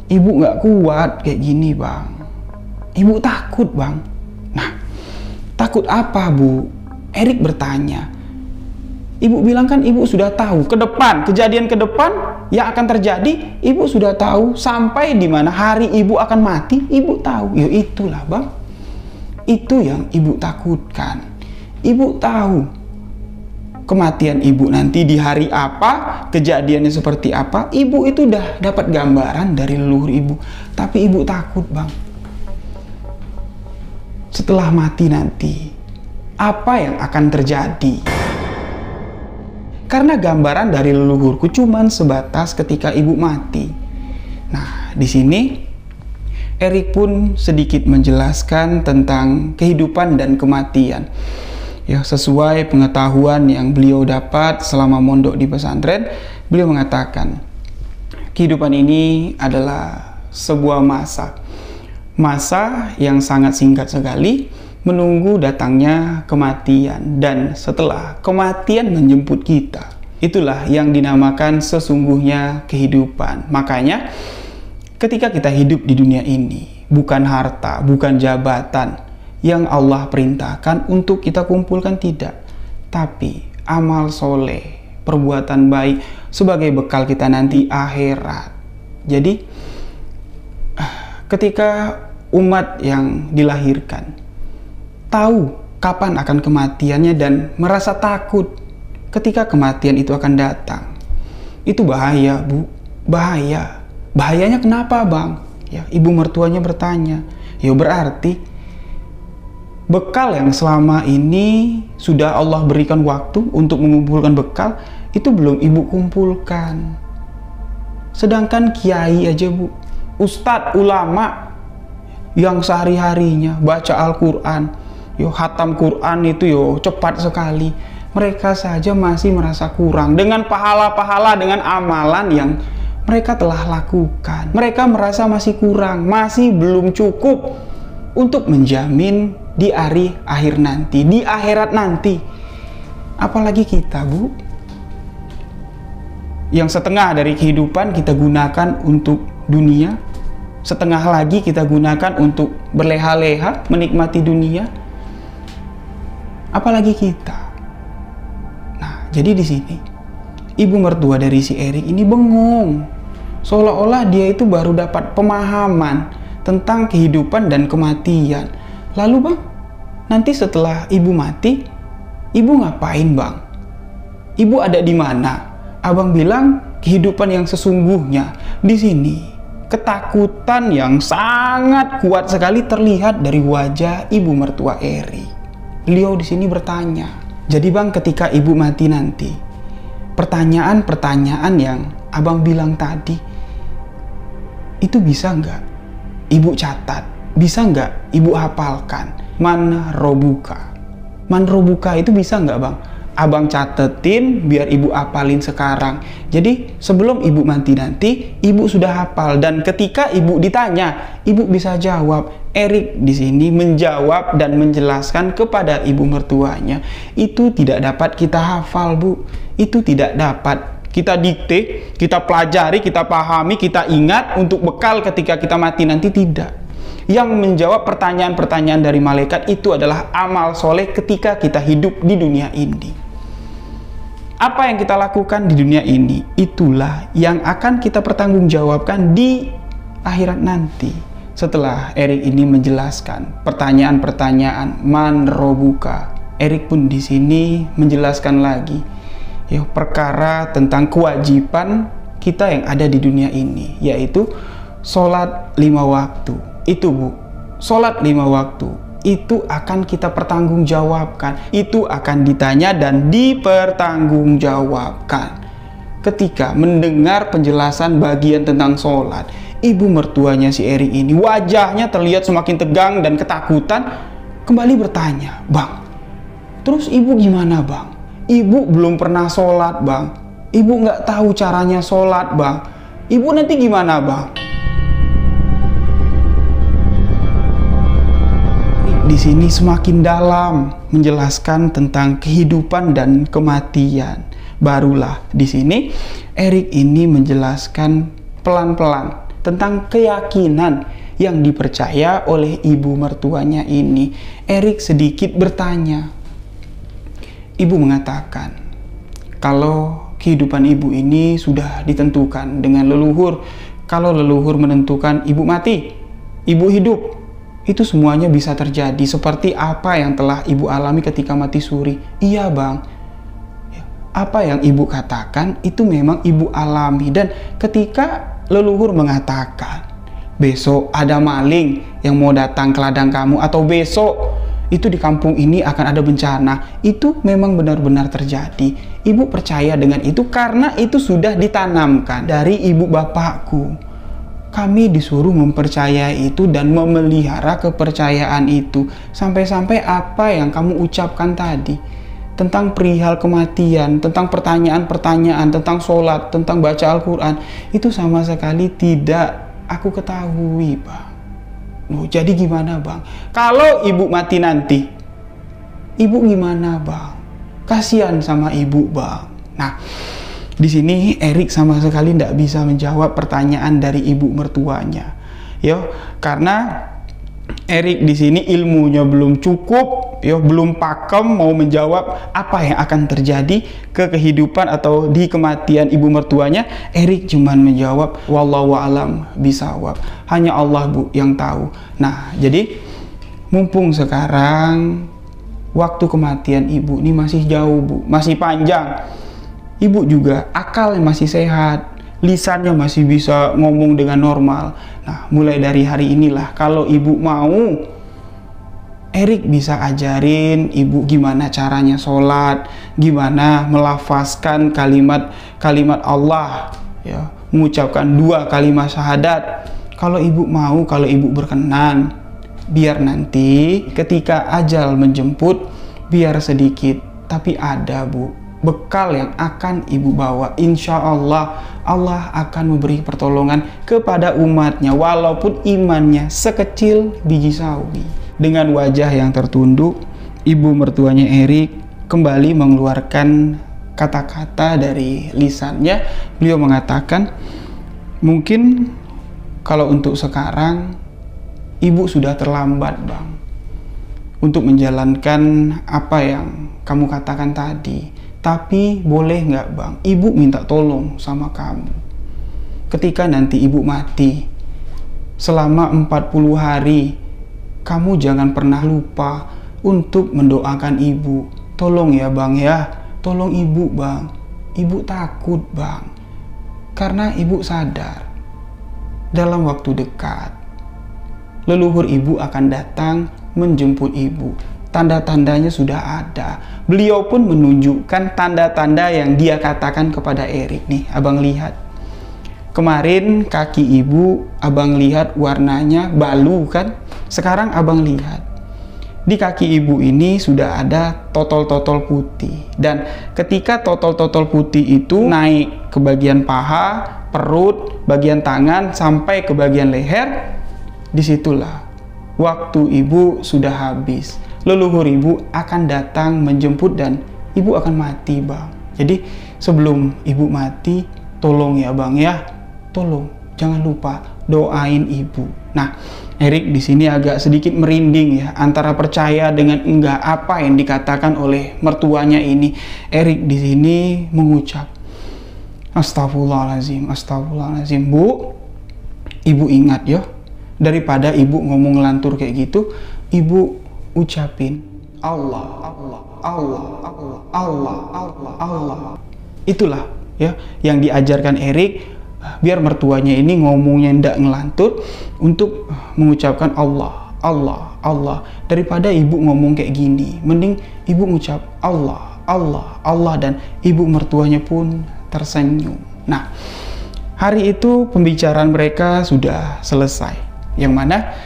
Ibu nggak kuat kayak gini Bang. Ibu takut Bang. Nah, takut apa Bu? Erik bertanya. Ibu bilang kan ibu sudah tahu ke depan, kejadian ke depan yang akan terjadi, ibu sudah tahu sampai di mana hari ibu akan mati, ibu tahu. Ya itulah Bang. Itu yang ibu takutkan. Ibu tahu kematian ibu nanti di hari apa, kejadiannya seperti apa. Ibu itu udah dapat gambaran dari leluhur ibu, tapi ibu takut Bang. Setelah mati nanti, apa yang akan terjadi? Karena gambaran dari leluhurku cuman sebatas ketika ibu mati. Nah, di sini Erik pun sedikit menjelaskan tentang kehidupan dan kematian. Ya, sesuai pengetahuan yang beliau dapat selama mondok di pesantren, beliau mengatakan kehidupan ini adalah sebuah masa yang sangat singkat sekali, menunggu datangnya kematian, dan setelah kematian menjemput kita, itulah yang dinamakan sesungguhnya kehidupan. Makanya ketika kita hidup di dunia ini, bukan harta, bukan jabatan yang Allah perintahkan untuk kita kumpulkan, tidak, tapi amal soleh, perbuatan baik sebagai bekal kita nanti akhirat. Jadi ketika umat yang dilahirkan tahu kapan akan kematiannya dan merasa takut ketika kematian itu akan datang, itu bahaya Bu, bahaya. Bahayanya kenapa Bang? Ya, ibu mertuanya bertanya. Ya berarti bekal yang selama ini sudah Allah berikan waktu untuk mengumpulkan bekal, itu belum ibu kumpulkan. Sedangkan kiai aja Bu, ustadz, ulama yang sehari-harinya baca Al-Quran, yo khatam Quran itu yo cepat sekali, mereka saja masih merasa kurang dengan pahala-pahala, dengan amalan yang mereka telah lakukan. Mereka merasa masih kurang, masih belum cukup untuk menjamin di hari akhir nanti, di akhirat nanti. Apalagi kita Bu, yang setengah dari kehidupan kita gunakan untuk dunia, setengah lagi kita gunakan untuk berleha-leha menikmati dunia. Apalagi kita. Nah, jadi di sini ibu mertua dari si Erik ini bengong, seolah-olah dia itu baru dapat pemahaman tentang kehidupan dan kematian. Lalu Bang, nanti setelah ibu mati, ibu ngapain Bang? Ibu ada di mana? Abang bilang kehidupan yang sesungguhnya. Di sini ketakutan yang sangat kuat sekali terlihat dari wajah ibu mertua Erik. Beliau di sini bertanya. Jadi Bang, ketika ibu mati nanti, pertanyaan-pertanyaan yang abang bilang tadi, itu bisa nggak ibu catat? Bisa nggak ibu hafalkan? Man robuka. Man robuka itu bisa nggak Bang? Abang catetin biar ibu hafalin sekarang. Jadi sebelum ibu mati nanti, ibu sudah hafal. Dan ketika ibu ditanya, ibu bisa jawab. Erik di sini menjawab dan menjelaskan kepada ibu mertuanya. Itu tidak dapat kita hafal Bu. Itu tidak dapat kita dikte, kita pelajari, kita pahami, kita ingat untuk bekal ketika kita mati nanti, tidak. Yang menjawab pertanyaan-pertanyaan dari malaikat itu adalah amal soleh ketika kita hidup di dunia ini. Apa yang kita lakukan di dunia ini, itulah yang akan kita pertanggungjawabkan di akhirat nanti. Setelah Erik ini menjelaskan pertanyaan-pertanyaan man robuka, Erik pun di sini menjelaskan lagi ya, perkara tentang kewajiban kita yang ada di dunia ini, yaitu sholat 5 waktu. Itu Bu, sholat 5 waktu itu akan kita pertanggungjawabkan, itu akan ditanya dan dipertanggungjawabkan. Ketika mendengar penjelasan bagian tentang sholat, ibu mertuanya si Erik ini wajahnya terlihat semakin tegang dan ketakutan, kembali bertanya, "Bang, terus ibu gimana bang? Ibu belum pernah sholat bang. Ibu nggak tahu caranya sholat bang. Ibu nanti gimana bang?" Di sini semakin dalam menjelaskan tentang kehidupan dan kematian. Barulah di sini Erik ini menjelaskan pelan-pelan tentang keyakinan yang dipercaya oleh ibu mertuanya ini. Erik sedikit bertanya. Ibu mengatakan kalau kehidupan ibu ini sudah ditentukan dengan leluhur. Kalau leluhur menentukan ibu mati, ibu hidup, itu semuanya bisa terjadi seperti apa yang telah ibu alami ketika mati suri. Iya bang, apa yang ibu katakan itu memang ibu alami. Dan ketika leluhur mengatakan besok ada maling yang mau datang ke ladang kamu, atau besok itu di kampung ini akan ada bencana, itu memang benar-benar terjadi. Ibu percaya dengan itu karena itu sudah ditanamkan dari ibu bapakku. Kami disuruh mempercayai itu dan memelihara kepercayaan itu. Sampai-sampai apa yang kamu ucapkan tadi tentang perihal kematian, tentang pertanyaan-pertanyaan, tentang sholat, tentang baca Al-Quran, itu sama sekali tidak aku ketahui bang. Loh, jadi gimana bang? Kalau ibu mati nanti, ibu gimana bang? Kasihan sama ibu bang. Nah, di sini Erik sama sekali tidak bisa menjawab pertanyaan dari ibu mertuanya, yo, karena Erik di sini ilmunya belum cukup, yo, belum pakem mau menjawab apa yang akan terjadi ke kehidupan atau di kematian ibu mertuanya. Erik cuman menjawab wallahu alam bisawab, hanya Allah bu yang tahu. Nah, jadi mumpung sekarang waktu kematian ibu ini masih jauh bu, masih panjang. Ibu juga akalnya masih sehat, lisannya masih bisa ngomong dengan normal. Nah, mulai dari hari inilah kalau ibu mau, Erik bisa ajarin ibu gimana caranya sholat, gimana melafazkan kalimat Allah, ya, mengucapkan 2 kalimat syahadat. Kalau ibu mau, kalau ibu berkenan, biar nanti ketika ajal menjemput, biar sedikit tapi ada bu bekal yang akan ibu bawa. Insya Allah, Allah akan memberi pertolongan kepada umatnya walaupun imannya sekecil biji sawi. Dengan wajah yang tertunduk, ibu mertuanya Erik kembali mengeluarkan kata-kata dari lisannya. Beliau mengatakan, mungkin kalau untuk sekarang ibu sudah terlambat bang untuk menjalankan apa yang kamu katakan tadi. Tapi boleh nggak bang, ibu minta tolong sama kamu. Ketika nanti ibu mati, selama 40 hari, kamu jangan pernah lupa untuk mendoakan ibu. Tolong ya bang ya, tolong ibu bang. Ibu takut bang, karena ibu sadar dalam waktu dekat leluhur ibu akan datang menjemput ibu. Tanda-tandanya sudah ada. Beliau pun menunjukkan tanda-tanda yang dia katakan kepada Erik. Nih, abang lihat. Kemarin kaki ibu, abang lihat warnanya balu kan? Sekarang abang lihat. Di kaki ibu ini sudah ada totol-totol putih. Dan ketika totol-totol putih itu naik ke bagian paha, perut, bagian tangan, sampai ke bagian leher, disitulah waktu ibu sudah habis. Leluhur ibu akan datang menjemput dan ibu akan mati bang. Jadi sebelum ibu mati, tolong ya bang ya, tolong jangan lupa doain ibu. Nah, Erik di sini agak sedikit merinding ya, antara percaya dengan enggak apa yang dikatakan oleh mertuanya ini. Erik di sini mengucap, astagfirullahaladzim, astagfirullahaladzim. Bu, ibu ingat ya, daripada ibu ngomong ngelantur kayak gitu, ibu ucapin Allah, Allah, Allah, Allah, Allah, Allah, Allah. Itulah ya yang diajarkan Erik, biar mertuanya ini ngomongnya ndak ngelantur, untuk mengucapkan Allah, Allah, Allah. Daripada ibu ngomong kayak gini, mending ibu ngucap Allah, Allah, Allah, dan ibu mertuanya pun tersenyum. Nah, hari itu pembicaraan mereka sudah selesai, yang mana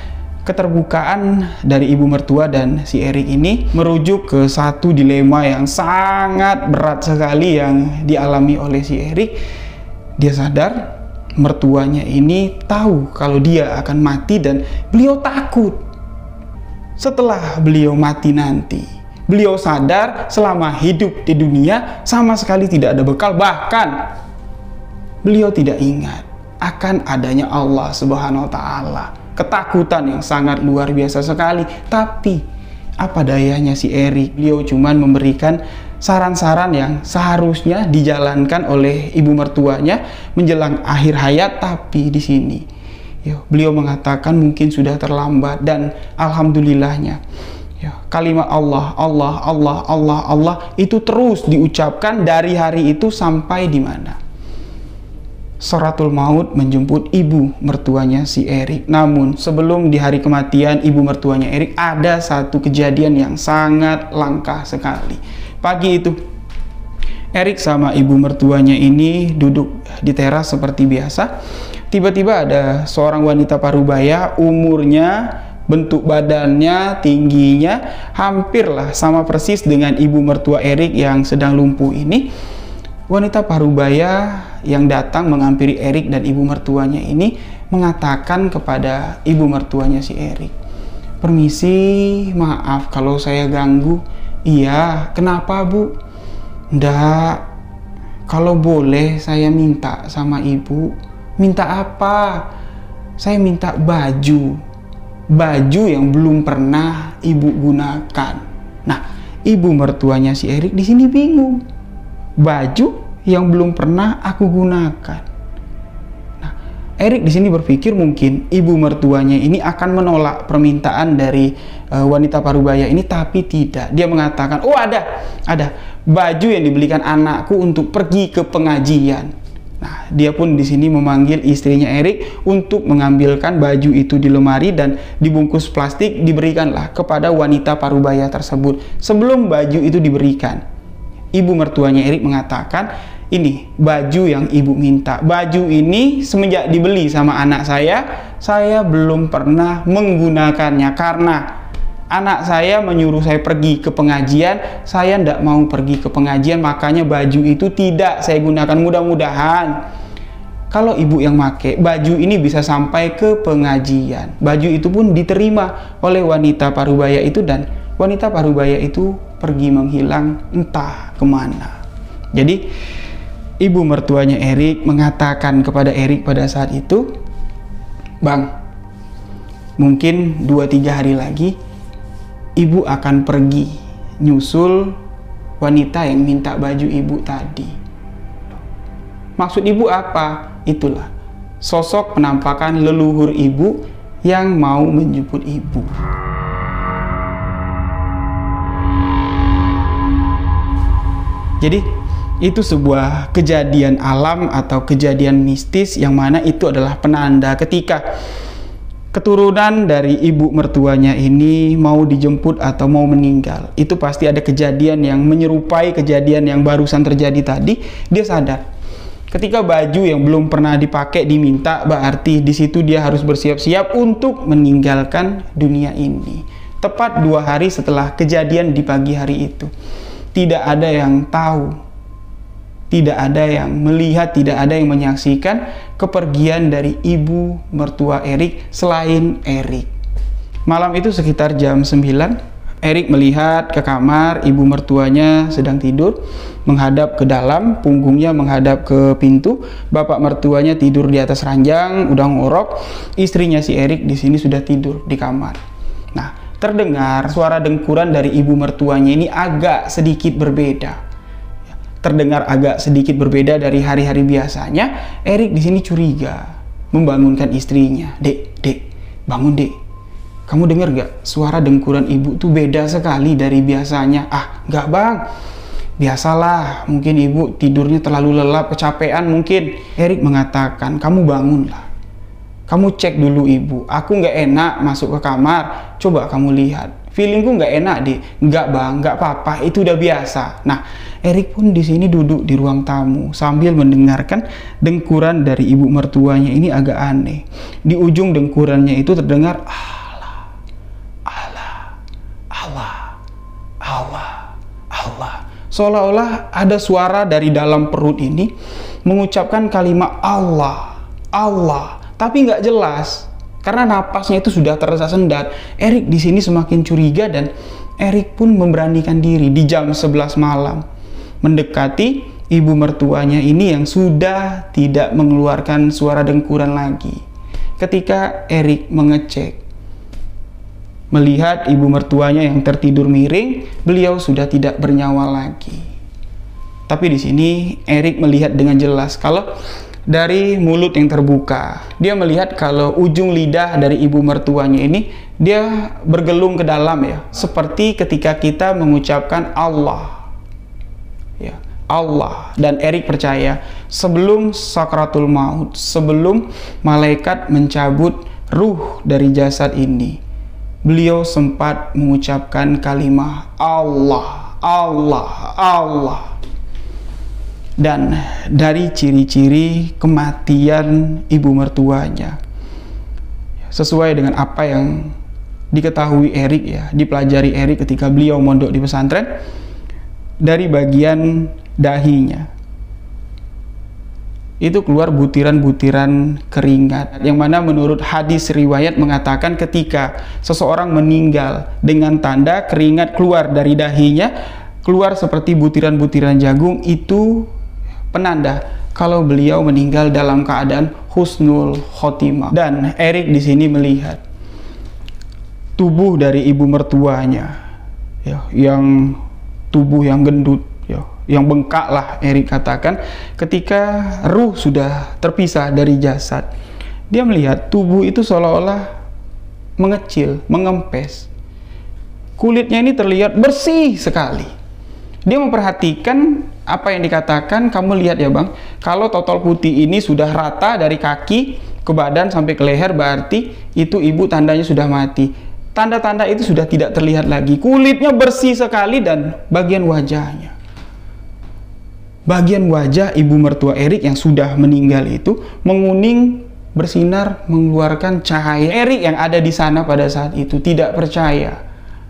keterbukaan dari ibu mertua dan si Erik ini merujuk ke satu dilema yang sangat berat sekali yang dialami oleh si Erik. Dia sadar mertuanya ini tahu kalau dia akan mati dan beliau takut setelah beliau mati nanti. Beliau sadar selama hidup di dunia sama sekali tidak ada bekal, bahkan beliau tidak ingat akan adanya Allah Subhanahu wa Ta'ala. Ketakutan yang sangat luar biasa sekali. Tapi apa dayanya si Erik, beliau cuman memberikan saran-saran yang seharusnya dijalankan oleh ibu mertuanya menjelang akhir hayat. Tapi di sini beliau mengatakan mungkin sudah terlambat, dan alhamdulillahnya kalimat Allah, Allah, Allah, Allah, Allah itu terus diucapkan dari hari itu sampai di mana Suratul Maut menjemput ibu mertuanya si Erik. Namun sebelum di hari kematian ibu mertuanya Erik, ada satu kejadian yang sangat langka sekali. Pagi itu Erik sama ibu mertuanya ini duduk di teras seperti biasa. Tiba-tiba ada seorang wanita parubaya, umurnya, bentuk badannya, tingginya hampirlah sama persis dengan ibu mertua Erik yang sedang lumpuh ini. Wanita parubaya yang datang menghampiri Erik dan ibu mertuanya ini mengatakan kepada ibu mertuanya si Erik, "Permisi, maaf kalau saya ganggu." "Iya, kenapa bu?" "Ndak, kalau boleh saya minta sama ibu." "Minta apa?" "Saya minta baju yang belum pernah ibu gunakan." Nah, ibu mertuanya si Erik di sini bingung. Baju yang belum pernah aku gunakan. Nah, Erik di sini berpikir mungkin ibu mertuanya ini akan menolak permintaan dari wanita parubaya ini, tapi tidak. Dia mengatakan, "Oh, ada baju yang dibelikan anakku untuk pergi ke pengajian." Nah, dia pun di sini memanggil istrinya Erik untuk mengambilkan baju itu di lemari dan dibungkus plastik, diberikanlah kepada wanita parubaya tersebut. Sebelum baju itu diberikan, ibu mertuanya Erik mengatakan, "Ini baju yang ibu minta. Baju ini semenjak dibeli sama anak saya belum pernah menggunakannya karena anak saya menyuruh saya pergi ke pengajian. Saya tidak mau pergi ke pengajian, makanya baju itu tidak saya gunakan. Mudah-mudahan kalau ibu yang pakai baju ini bisa sampai ke pengajian." Baju itu pun diterima oleh wanita parubaya itu, dan wanita parubaya itu pergi menghilang entah kemana. Jadi ibu mertuanya Erik mengatakan kepada Erik pada saat itu, "Bang, mungkin 2-3 hari lagi ibu akan pergi nyusul wanita yang minta baju ibu tadi." Maksud ibu apa? Itulah sosok penampakan leluhur ibu yang mau menjemput ibu. Jadi itu sebuah kejadian alam atau kejadian mistis yang mana itu adalah penanda ketika keturunan dari ibu mertuanya ini mau dijemput atau mau meninggal. Itu pasti ada kejadian yang menyerupai kejadian yang barusan terjadi tadi. Dia sadar ketika baju yang belum pernah dipakai diminta, berarti di situ dia harus bersiap-siap untuk meninggalkan dunia ini. Tepat 2 hari setelah kejadian di pagi hari itu, tidak ada yang tahu, tidak ada yang melihat, tidak ada yang menyaksikan kepergian dari ibu mertua Erik selain Erik. Malam itu sekitar jam 9, Erik melihat ke kamar, ibu mertuanya sedang tidur, menghadap ke dalam, punggungnya menghadap ke pintu. Bapak mertuanya tidur di atas ranjang, udah ngorok. Istrinya si Erik di sini sudah tidur di kamar. Nah, terdengar suara dengkuran dari ibu mertuanya ini agak sedikit berbeda. Terdengar agak sedikit berbeda dari hari-hari biasanya. Erik di sini curiga, membangunkan istrinya. "Dek, bangun dek. Kamu dengar gak suara dengkuran ibu tuh beda sekali dari biasanya?" "Ah, enggak bang. Biasalah, mungkin ibu tidurnya terlalu lelap, kecapean mungkin." Erik mengatakan, "Kamu bangunlah. Kamu cek dulu ibu, aku nggak enak masuk ke kamar, coba kamu lihat. Feelingku nggak enak deh. Nggak bang, nggak apa-apa, itu udah biasa. Nah, Erik pun di sini duduk di ruang tamu sambil mendengarkan dengkuran dari ibu mertuanya. Ini agak aneh. Di ujung dengkurannya itu terdengar Allah, Allah, Allah, Allah, Allah. Seolah-olah ada suara dari dalam perut ini mengucapkan kalimat Allah, Allah, tapi nggak jelas karena napasnya itu sudah terasa sendat. Erik di sini semakin curiga dan Erik pun memberanikan diri di jam 11 malam mendekati ibu mertuanya ini yang sudah tidak mengeluarkan suara dengkuran lagi. Ketika Erik mengecek, melihat ibu mertuanya yang tertidur miring, beliau sudah tidak bernyawa lagi. Tapi di sini Erik melihat dengan jelas kalau dari mulut yang terbuka, dia melihat kalau ujung lidah dari ibu mertuanya ini dia bergelung ke dalam ya, seperti ketika kita mengucapkan Allah. Ya, Allah. Dan Erik percaya sebelum sakratul maut, sebelum malaikat mencabut ruh dari jasad ini, beliau sempat mengucapkan kalimat Allah, Allah, Allah. Dan dari ciri-ciri kematian ibu mertuanya, sesuai dengan apa yang diketahui Erik ya, dipelajari Erik ketika beliau mondok di pesantren, dari bagian dahinya itu keluar butiran-butiran keringat, yang mana menurut hadis riwayat mengatakan ketika seseorang meninggal dengan tanda keringat keluar dari dahinya, keluar seperti butiran-butiran jagung, itu penanda kalau beliau meninggal dalam keadaan husnul khotimah. Dan Erik di sini melihat tubuh dari ibu mertuanya ya, yang tubuh yang gendut ya, yang bengkak lah Erik katakan. Ketika ruh sudah terpisah dari jasad, dia melihat tubuh itu seolah-olah mengecil, mengempes. Kulitnya ini terlihat bersih sekali. Dia memperhatikan apa yang dikatakan, kamu lihat ya bang, kalau totol putih ini sudah rata dari kaki ke badan sampai ke leher, berarti itu ibu tandanya sudah mati. Tanda-tanda itu sudah tidak terlihat lagi. Kulitnya bersih sekali dan bagian wajahnya, bagian wajah ibu mertua Erik yang sudah meninggal itu menguning, bersinar, mengeluarkan cahaya. Erik yang ada di sana pada saat itu tidak percaya.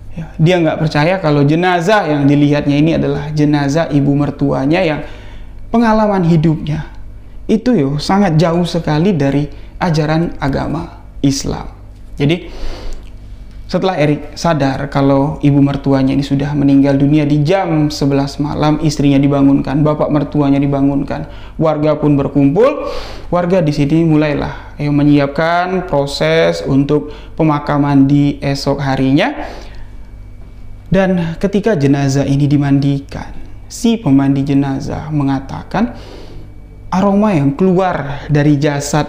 Ya, dia nggak percaya kalau jenazah yang dilihatnya ini adalah jenazah ibu mertuanya yang pengalaman hidupnya itu sangat jauh sekali dari ajaran agama Islam. Jadi setelah Erik sadar kalau ibu mertuanya ini sudah meninggal dunia di jam 11 malam, istrinya dibangunkan, bapak mertuanya dibangunkan, warga pun berkumpul. Warga di sini mulailah menyiapkan proses untuk pemakaman di esok harinya. Dan ketika jenazah ini dimandikan, si pemandi jenazah mengatakan aroma yang keluar dari jasad,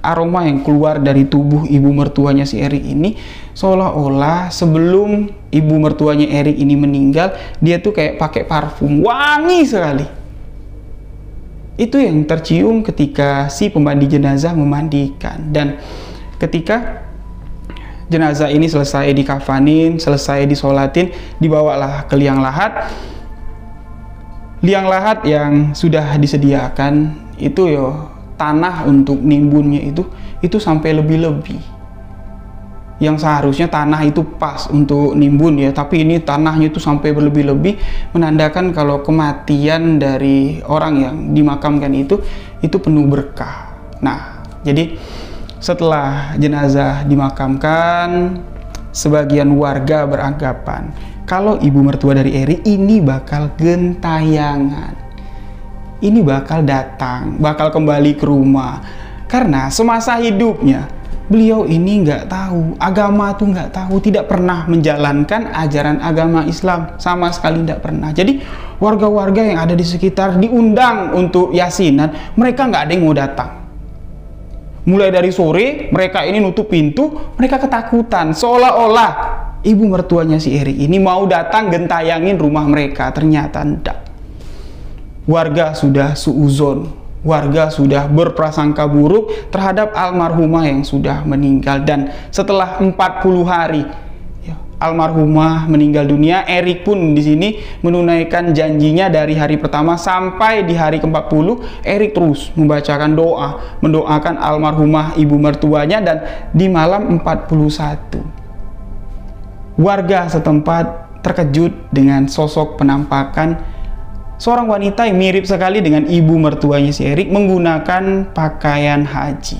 aroma yang keluar dari tubuh ibu mertuanya si Erik ini seolah-olah sebelum ibu mertuanya Erik ini meninggal, dia tuh kayak pakai parfum wangi sekali. Itu yang tercium ketika si pemandi jenazah memandikan. Dan ketika jenazah ini selesai dikafanin, selesai disolatin, dibawalah ke liang lahat. Liang lahat yang sudah disediakan itu tanah untuk nimbunnya itu sampai lebih-lebih. Yang seharusnya tanah itu pas untuk nimbun ya, tapi ini tanahnya itu sampai berlebih-lebih, menandakan kalau kematian dari orang yang dimakamkan itu penuh berkah. Nah, jadi setelah jenazah dimakamkan, sebagian warga beranggapan kalau ibu mertua dari Erik ini bakal gentayangan, ini bakal datang, bakal kembali ke rumah, karena semasa hidupnya beliau ini nggak tahu agama, tuh nggak tahu, tidak pernah menjalankan ajaran agama Islam, sama sekali tidak pernah. Jadi warga-warga yang ada di sekitar diundang untuk yasinan, mereka nggak ada yang mau datang. Mulai dari sore mereka ini nutup pintu, mereka ketakutan, seolah-olah ibu mertuanya si Erik ini mau datang gentayangin rumah mereka. Ternyata tidak. Warga sudah suuzon, warga sudah berprasangka buruk terhadap almarhumah yang sudah meninggal. Dan setelah 40 hari almarhumah meninggal dunia, Erik pun di sini menunaikan janjinya dari hari pertama sampai di hari ke-40. Erik terus membacakan doa, mendoakan almarhumah ibu mertuanya. Dan di malam 41, warga setempat terkejut dengan sosok penampakan seorang wanita yang mirip sekali dengan ibu mertuanya si Erik menggunakan pakaian haji.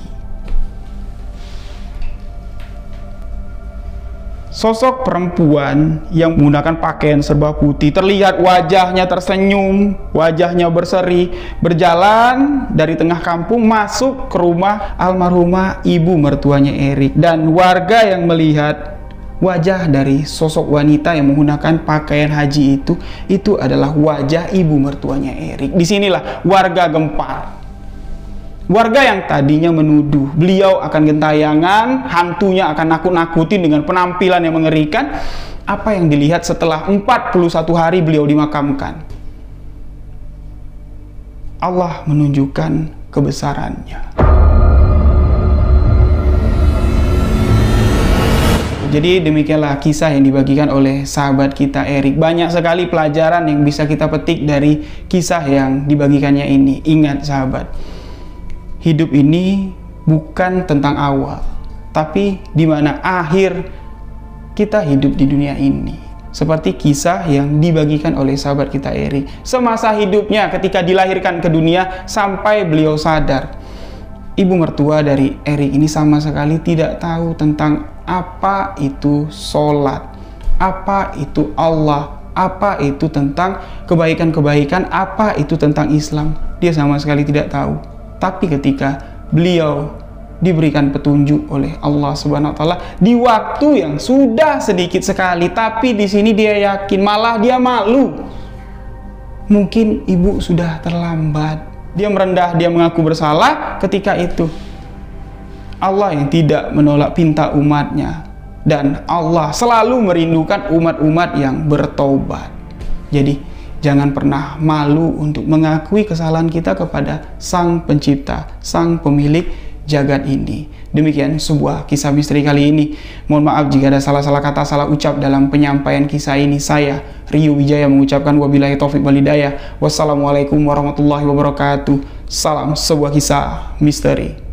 Sosok perempuan yang menggunakan pakaian serba putih, terlihat wajahnya tersenyum, wajahnya berseri, berjalan dari tengah kampung masuk ke rumah almarhumah ibu mertuanya Erik. Dan warga yang melihat wajah dari sosok wanita yang menggunakan pakaian haji itu adalah wajah ibu mertuanya Erik. Disinilah warga gempar. Warga yang tadinya menuduh beliau akan gentayangan, hantunya akan nakut-nakutin dengan penampilan yang mengerikan, apa yang dilihat setelah 41 hari beliau dimakamkan? Allah menunjukkan kebesarannya. Jadi demikianlah kisah yang dibagikan oleh sahabat kita Erik. Banyak sekali pelajaran yang bisa kita petik dari kisah yang dibagikannya ini. Ingat sahabat, hidup ini bukan tentang awal, tapi di mana akhir kita hidup di dunia ini. Seperti kisah yang dibagikan oleh sahabat kita Erik. Semasa hidupnya ketika dilahirkan ke dunia sampai beliau sadar, ibu mertua dari Erik ini sama sekali tidak tahu tentang apa itu sholat, apa itu Allah, apa itu tentang kebaikan-kebaikan, apa itu tentang Islam. Dia sama sekali tidak tahu. Tapi ketika beliau diberikan petunjuk oleh Allah Subhanahu wa taala di waktu yang sudah sedikit sekali, tapi di sini dia yakin, malah dia malu. Mungkin ibu sudah terlambat. Dia merendah, dia mengaku bersalah ketika itu. Allah yang tidak menolak pinta umatnya, dan Allah selalu merindukan umat-umat yang bertobat. Jadi jangan pernah malu untuk mengakui kesalahan kita kepada Sang Pencipta, Sang Pemilik jagat ini. Demikian sebuah kisah misteri kali ini. Mohon maaf jika ada salah-salah kata, salah ucap dalam penyampaian kisah ini. Saya, Rio Wijaya, mengucapkan wabillahi taufik wal hidayah. Wassalamualaikum warahmatullahi wabarakatuh. Salam sebuah kisah misteri.